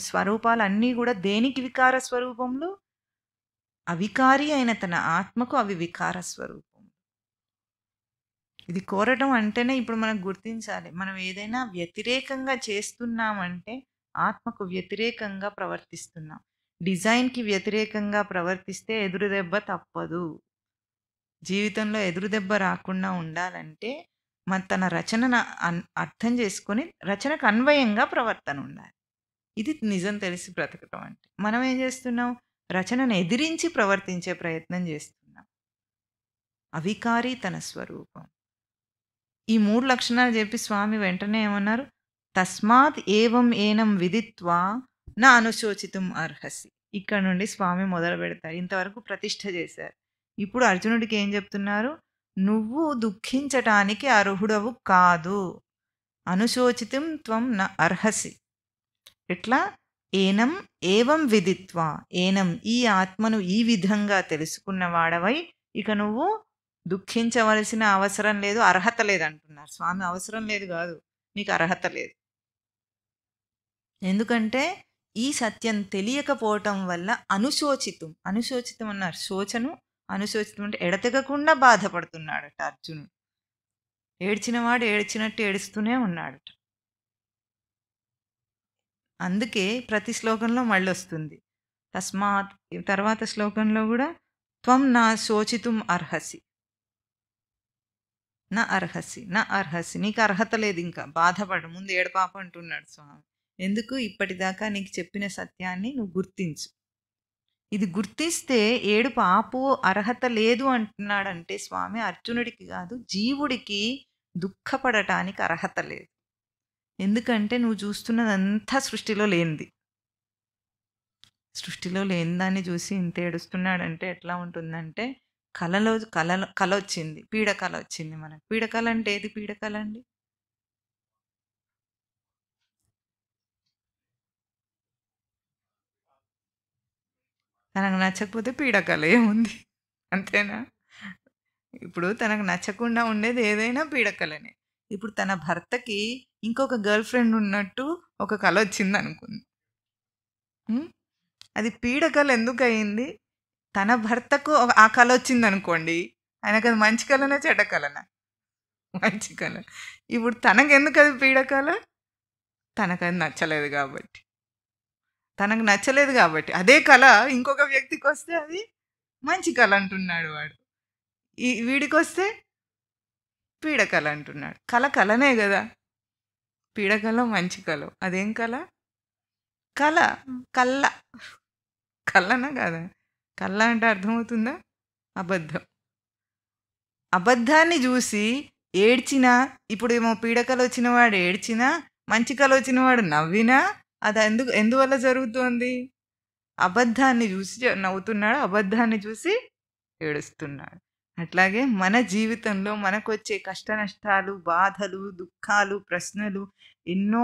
స్వరూపాలన్నీ కూడా దేనికి వికార స్వరూపంలో? అవికారి అయిన తన ఆత్మకు అవి వికార స్వరూపం. ఇది కోరటం అంటేనే ఇప్పుడు మనం గుర్తించాలి. మనం ఏదైనా వ్యతిరేకంగా చేస్తున్నామంటే ఆత్మకు వ్యతిరేకంగా ప్రవర్తిస్తున్నాం. డిజైన్‌కి వ్యతిరేకంగా ప్రవర్తిస్తే ఎదురు దెబ్బ తప్పదు. జీవితంలో ఎదురు దెబ్బ రాకుండా ఉండాలంటే తన రచనను అర్థం చేసుకొని రచనకు అన్వయంగా ప్రవర్తన ఉండాలి. ఇది నిజం తెలిసి బ్రతకటం అంటే. మనం ఏం చేస్తున్నాం? రచనను ఎదిరించి ప్రవర్తించే ప్రయత్నం చేస్తున్నాం. అవికారి తన స్వరూపం. ఈ 3 లక్షణాలు చెప్పి స్వామి వెంటనే ఏమన్నారు? తస్మాత్ ఏవం ఏనం విదిత్వా నా అనుశోచితుం అర్హసి. ఇక్కడ నుండి స్వామి మొదలుపెడతారు. ఇంతవరకు ప్రతిష్ఠ చేశారు. ఇప్పుడు అర్జునుడికి ఏం చెప్తున్నారు? నువ్వు దుఃఖించటానికి అర్హుడవు కాదు. అనుశోచితుం త్వం న అర్హసి. ఎట్లా? ఏనం ఏవం విదిత్వా. ఏనం ఈ ఆత్మను ఈ విధంగా తెలుసుకున్న వాడవై ఇక నువ్వు దుఃఖించవలసిన అవసరం లేదు, అర్హత లేదు అంటున్నారు స్వామి. అవసరం లేదు కాదు, నీకు అర్హత లేదు. ఎందుకంటే ఈ సత్యం తెలియకపోవటం వల్ల అనుశోచితం. అనుశోచితం అన్నారు. శోచను అనుశోచితం అంటే ఎడతెగకుండా బాధపడుతున్నాడట అర్జునుడు. ఏడ్చినవాడు ఏడ్చినట్టు ఏడుస్తూనే ఉన్నాడట. అందుకే ప్రతి శ్లోకంలో మళ్ళీ వస్తుంది. తస్మాత్ తర్వాత శ్లోకంలో కూడా త్వం నా శోచితుం అర్హసి. నా అర్హసి, నా అర్హసి. నీకు అర్హత లేదు, ఇంకా బాధపడు, ముందు ఏడపాప అంటున్నాడు స్వామి. ఎందుకు? ఇప్పటిదాకా నీకు చెప్పిన సత్యాన్ని నువ్వు గుర్తించు. ఇది గుర్తిస్తే ఏడుపు ఆపు, అర్హత లేదు అంటున్నాడంటే స్వామి అర్జునుడికి కాదు, జీవుడికి దుఃఖపడటానికి అర్హత లేదు. ఎందుకంటే నువ్వు చూస్తున్నదంతా సృష్టిలో లేనిది. సృష్టిలో లేని దాన్ని చూసి ఇంత ఏడుస్తున్నాడంటే ఎట్లా ఉంటుందంటే కల వచ్చింది, పీడకల వచ్చింది మనకు. పీడకల అంటే ఏది? పీడకల అండి తనకు నచ్చకపోతే పీడకల ఏముంది? అంతేనా? ఇప్పుడు తనకు నచ్చకుండా ఉండేది ఏదైనా పీడకలనే. ఇప్పుడు తన భర్తకి ఇంకొక గర్ల్ ఫ్రెండ్ ఉన్నట్టు ఒక కల వచ్చిందనుకుంది. హ్మ్. అది పీడకల ఎందుకయింది? తన భర్తకు ఆ కల వచ్చిందనుకోండి. ఆయనకది మంచి కలనా? చెడ్డ కలనా? మంచి కల. ఇప్పుడు తనకెందుకది పీడకల? తనకది నచ్చలేదు గాబట్టి. తనకు నచ్చలేదు గాబట్టి. అదే కల ఇంకొక వ్యక్తికొస్తే అది మంచి కల అంటున్నాడు వాడు. వీడికొస్తే పీడకల అంటున్నాడు. కల కలనే గదా! పీడకలో, మంచి కలో. అదేం కల? కల. కల్ల. కల్లనా కాదా? కల్ల అంటే అర్థమవుతుందా? అబద్ధం. అబద్ధాన్ని జూసి ఏడ్చినా, ఇప్పుడేమో పీడకలొచ్చిన వాడు ఏడ్చినా, మంచి కలొచ్చిన వాడు నవ్వినా, అది ఎందువల్ల జరుగుతోంది? అబద్ధాన్ని జూసి నవ్వుతున్నాడు, అబద్ధాన్ని చూసి ఏడుస్తున్నాడు. అట్లాగే మన జీవితంలో మనకొచ్చే కష్టనష్టాలు, బాధలు, దుఃఖాలు, ప్రశ్నలు, ఎన్నో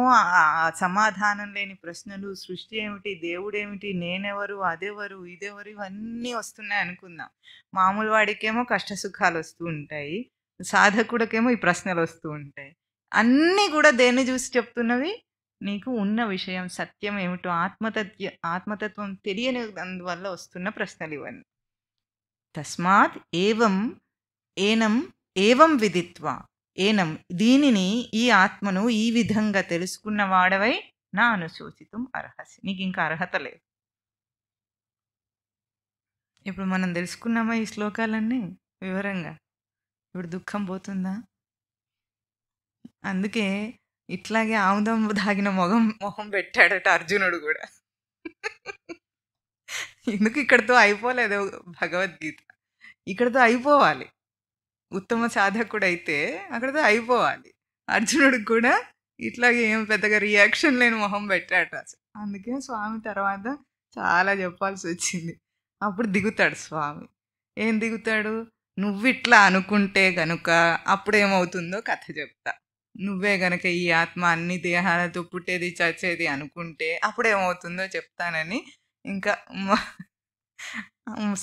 సమాధానం లేని ప్రశ్నలు, సృష్టి ఏమిటి? దేవుడేమిటి? నేనెవరు? అదెవరు? ఇదెవరు? ఇవన్నీ వస్తున్నాయి అనుకుందాం. మామూలు వాడికేమో కష్ట సుఖాలు వస్తూ ఉంటాయి. సాధకుడికేమో ఈ ప్రశ్నలు వస్తూ ఉంటాయి. అన్నీ కూడా దేన్ని చూసి చెప్తున్నవి? నీకు ఉన్న విషయం సత్యం ఏమిటో ఆత్మతత్వం తెలియని అందువల్ల వస్తున్న ప్రశ్నలు ఇవన్నీ. తస్మాత్ ఏనం విదిత్వా ఏనం దీనిని ఈ ఆత్మను ఈ విధంగా తెలుసుకున్న వాడవై నా అనుశోచితం అర్హసి. నీకు ఇంకా అర్హత లేదు. ఇప్పుడు మనం తెలుసుకున్నామా ఈ శ్లోకాలన్నీ వివరంగా? ఇప్పుడు దుఃఖం పోతుందా? అందుకే ఇట్లాగే ఆముదం దాగిన మొహం పెట్టాడట అర్జునుడు కూడా. ఎందుకు ఇక్కడితో అయిపోలేదు భగవద్గీత? ఇక్కడితో అయిపోవాలి. ఉత్తమ సాధకుడైతే అక్కడితో అయిపోవాలి. అర్జునుడికి కూడా ఇట్లాగే ఏం పెద్దగా రియాక్షన్ లేని మొహం పెట్టాట. అందుకే స్వామి తర్వాత చాలా చెప్పాల్సి వచ్చింది. అప్పుడు దిగుతాడు స్వామి. ఏం దిగుతాడు? నువ్విట్లా అనుకుంటే గనుక అప్పుడేమవుతుందో కథ చెప్తా. నువ్వే గనక ఈ ఆత్మ అన్ని దేహాలతో పుట్టేది చచ్చేది అనుకుంటే అప్పుడేమవుతుందో చెప్తానని ఇంకా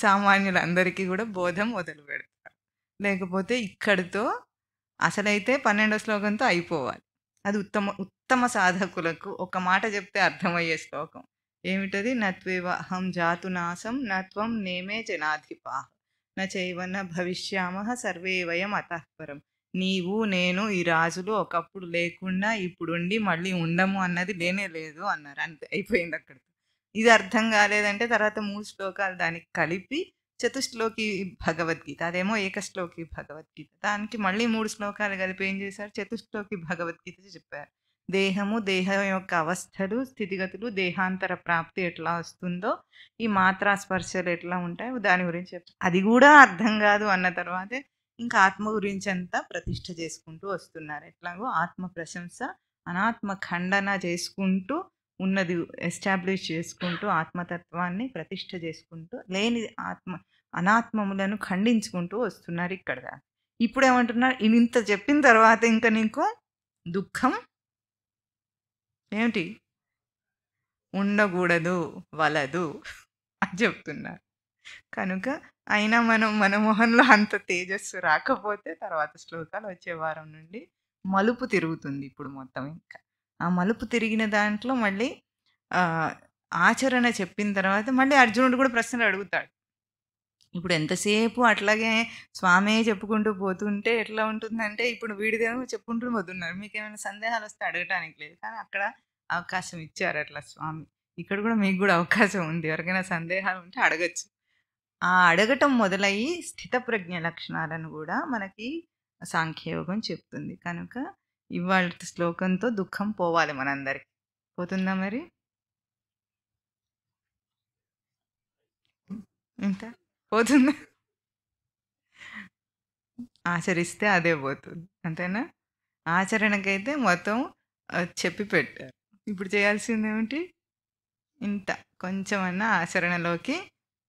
సామాన్యులందరికీ కూడా బోధం మొదలు పెడతారు. లేకపోతే ఇక్కడితో అసలైతే 12వ శ్లోకంతో అయిపోవాలి. అది ఉత్తమ సాధకులకు ఒక మాట చెప్తే అర్థమయ్యే శ్లోకం. ఏమిటది? నత్వేవ అహం జాతునాసం నత్వం నేమే జనాధిపాః నచైవన భవిష్యామః సర్వే వయం అతఃపరం. నీవు నేను ఈ రాజులు ఒకప్పుడు లేకుండా ఇప్పుడుండి మళ్ళీ ఉండము అన్నది లేనే లేదు అన్నారు. అంతే, అయిపోయింది అక్కడ. ఇది అర్థం కాలేదంటే తర్వాత 3 శ్లోకాలు దానికి కలిపి చతుశ్లోకి భగవద్గీత. అదేమో ఏకశ్లోకి భగవద్గీత. దానికి మళ్ళీ 3 శ్లోకాలు కలిపి ఏం చేశారు? చతుశ్లోకి భగవద్గీత చెప్పారు. దేహము, దేహం యొక్క అవస్థలు, స్థితిగతులు, దేహాంతర ప్రాప్తి ఎట్లా వస్తుందో, ఈ మాత్రా స్పర్శలు ఎట్లా ఉంటాయో దాని గురించి చెప్తారు. అది కూడా అర్థం కాదు అన్న తర్వాతే ఇంకా ఆత్మ గురించి అంతా ప్రతిష్ఠ చేసుకుంటూ వస్తున్నారు. ఎట్లాగో ఆత్మ ప్రశంస, అనాత్మ ఖండన చేసుకుంటూ ఉన్నది ఎస్టాబ్లిష్ చేసుకుంటూ ఆత్మతత్వాన్ని ప్రతిష్ఠ చేసుకుంటూ లేని అనాత్మములను ఖండించుకుంటూ వస్తున్నారు ఇక్కడ. ఇప్పుడు ఏమంటున్నారు? ఇంత చెప్పిన తర్వాత ఇంకా నీకు దుఃఖం ఏమిటి ఉండకూడదు, వలదు అని చెప్తున్నారు. కనుక అయినా మన మొహంలో అంత తేజస్సు రాకపోతే తర్వాత శ్లోకాలు వచ్చే వారం నుండి మలుపు తిరుగుతుంది. ఇప్పుడు మొత్తం ఇంకా ఆ మలుపు తిరిగిన దాంట్లో మళ్ళీ ఆచరణ చెప్పిన తర్వాత మళ్ళీ అర్జునుడు కూడా ప్రశ్నలు అడుగుతాడు. ఇప్పుడు ఎంతసేపు అట్లాగే స్వామే చెప్పుకుంటూ పోతుంటే ఎట్లా ఉంటుందంటే, ఇప్పుడు వీడిదేమో చెప్పుకుంటూ పోతున్నారు. మీకేమైనా సందేహాలు వస్తే అడగటానికి లేదు. కానీ అక్కడ అవకాశం ఇచ్చారు అట్లా స్వామి. ఇక్కడ కూడా మీకు కూడా అవకాశం ఉంది. ఎవరికైనా సందేహాలు ఉంటే అడగచ్చు. ఆ అడగటం మొదలయ్యి స్థితప్రజ్ఞ లక్షణాలను కూడా మనకి సాంఖ్యయోగం చెప్తుంది. కనుక ఇవాళ శ్లోకంతో దుఃఖం పోవాలి మనందరికి. పోతుందా మరి? ఇంత పోతుందా? ఆచరిస్తే అదే పోతుంది. అంతేనా? ఆచరణకైతే మొత్తం చెప్పి పెట్టారు. ఇప్పుడు చేయాల్సింది ఏమిటి? ఇంత కొంచెమన్నా ఆచరణలోకి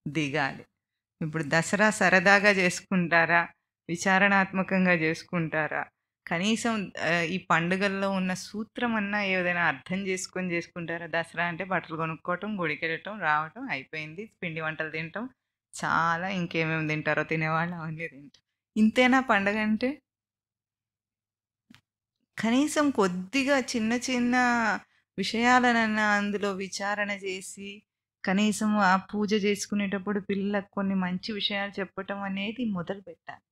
దిగాలి. ఇప్పుడు దసరా సరదాగా చేసుకుంటారా? విచారణాత్మకంగా చేసుకుంటారా? కనీసం ఈ పండుగల్లో ఉన్న సూత్రమన్నా ఏదైనా అర్థం చేసుకుంటారా? దసరా అంటే బట్టలు కొనుక్కోవటం, గుడికెళ్ళటం, రావటం అయిపోయింది. పిండి వంటలు తినటం. చాలా ఇంకేమేమి తింటారో తినేవాళ్ళు అవన్నీ తింటాం. ఇంతేనా పండగంటే? కనీసం కొద్దిగా చిన్న చిన్న విషయాలనన్నా అందులో విచారణ చేసి, కనీసం ఆ పూజ చేసుకునేటప్పుడు పిల్లలకు కొన్ని మంచి విషయాలు చెప్పటం అనేది మొదలుపెట్టాలి.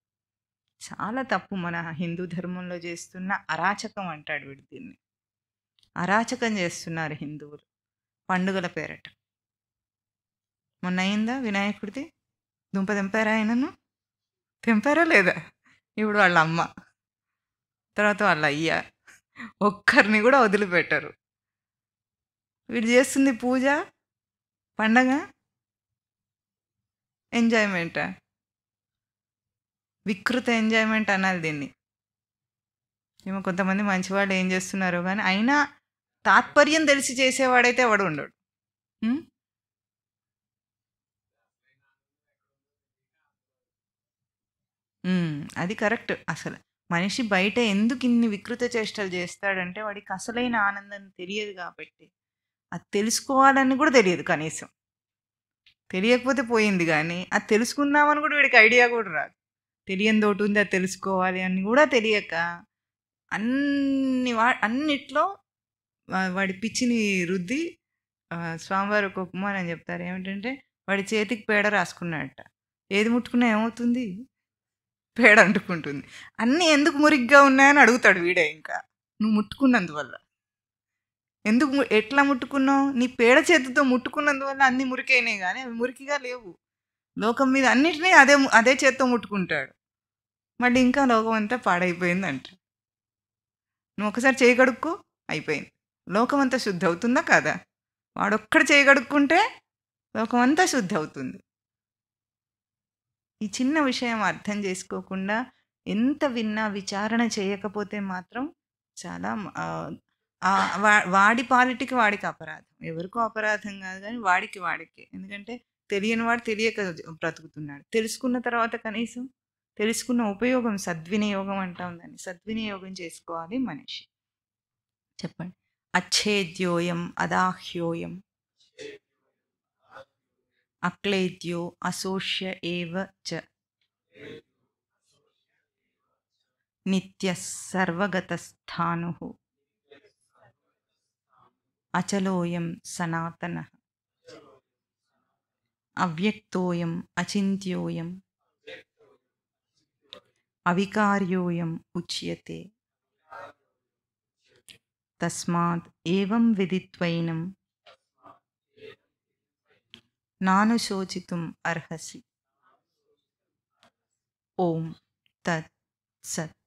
చాలా తప్పు మన హిందూ ధర్మంలో చేస్తున్న అరాచకం అంటాడు వీడు దీన్ని. అరాచకం చేస్తున్నారు హిందువులు పండుగల పేరట. మొన్న అయిందా వినాయకుడిది? దుంప తెంపారా ఆయనను? తెంపారా లేదా? ఇప్పుడు వాళ్ళ అమ్మ, తర్వాత వాళ్ళ అయ్య ఒక్కరిని కూడా వదిలిపెట్టరు. వీడు చేస్తుంది పూజ, పండగ, ఎంజాయ్మెంటా? వికృత ఎంజాయ్మెంట్ అనాలి దీన్ని. ఏమో కొంతమంది మంచివాళ్ళు ఏం చేస్తున్నారో కానీ అయినా తాత్పర్యం తెలిసి చేసేవాడైతే ఎవడు ఉండడు. ఉం? అది కరెక్ట్. అసలు మనిషి బయట ఎందుకు ఇన్ని వికృత చేష్టలు చేస్తాడంటే వాడికి అసలైన ఆనందం తెలియదు కాబట్టి. అది తెలుసుకోవాలని కూడా తెలియదు కనీసం. తెలియకపోతే పోయింది కానీ అది తెలుసుకుందామని కూడా వీడికి ఐడియా కూడా రాదు. తెలియని ఒకటి ఉంది అది తెలుసుకోవాలి అని కూడా తెలియక అన్నిట్లో వాడి పిచ్చిని రుద్ది స్వామివారి ఒక ఉపమానం చెప్తారు. ఏమిటంటే వాడి చేతికి పేడ రాసుకున్నట్ట. ఏది ముట్టుకున్నా ఏమవుతుంది? పేడ అంటుకుంటుంది. అన్నీ ఎందుకు మురిగ్గా ఉన్నాయని అడుగుతాడు వీడే. ఇంకా నువ్వు ముట్టుకున్నందువల్ల. ఎందుకు ఎట్లా ముట్టుకున్నావు? నీ పేడ చేతితో ముట్టుకున్నందువల్ల అన్ని మురికైనాయి కానీ అవి మురికిగా లేవు. లోకం మీద అన్నిటినీ అదే చేత్తో ముట్టుకుంటాడు. మళ్ళీ ఇంకా లోకం అంతా పాడైపోయింది అంట. నువ్వు ఒకసారి చేయి కడుక్కో, అయిపోయింది. లోకం అంతా శుద్ధి అవుతుందా కాదా? వాడొక్కడ చేయి కడుక్కుంటే లోకం అంతా శుద్ధి అవుతుంది. ఈ చిన్న విషయం అర్థం చేసుకోకుండా ఎంత విన్నా విచారణ చేయకపోతే మాత్రం చాలా వాడి పాలిటికి వాడికి అపరాధం. ఎవరికో అపరాధం కాదు కానీ వాడికి. ఎందుకంటే తెలియని వాడు తెలియక బ్రతుకుతున్నాడు. తెలుసుకున్న తర్వాత కనీసం తెలుసుకున్న ఉపయోగం సద్వినియోగం అంటాం దాన్ని. సద్వినియోగం చేసుకోవాలి మనిషి. చెప్పండి. అచ్ఛేద్యోయం అదాహ్యోయం అక్లేద్యో అశోష్య ఏవ చ నిత్య సర్వగతస్థానుః అచలోయం సనాతనః అవ్యక్తోయం అచింత్యోయం అవికార్యోయం ఉచ్యతే. తస్మాత్ ఏవం విదిత్వైనం నానుశోచితుం అర్హసి. ఓం తత్ సత్.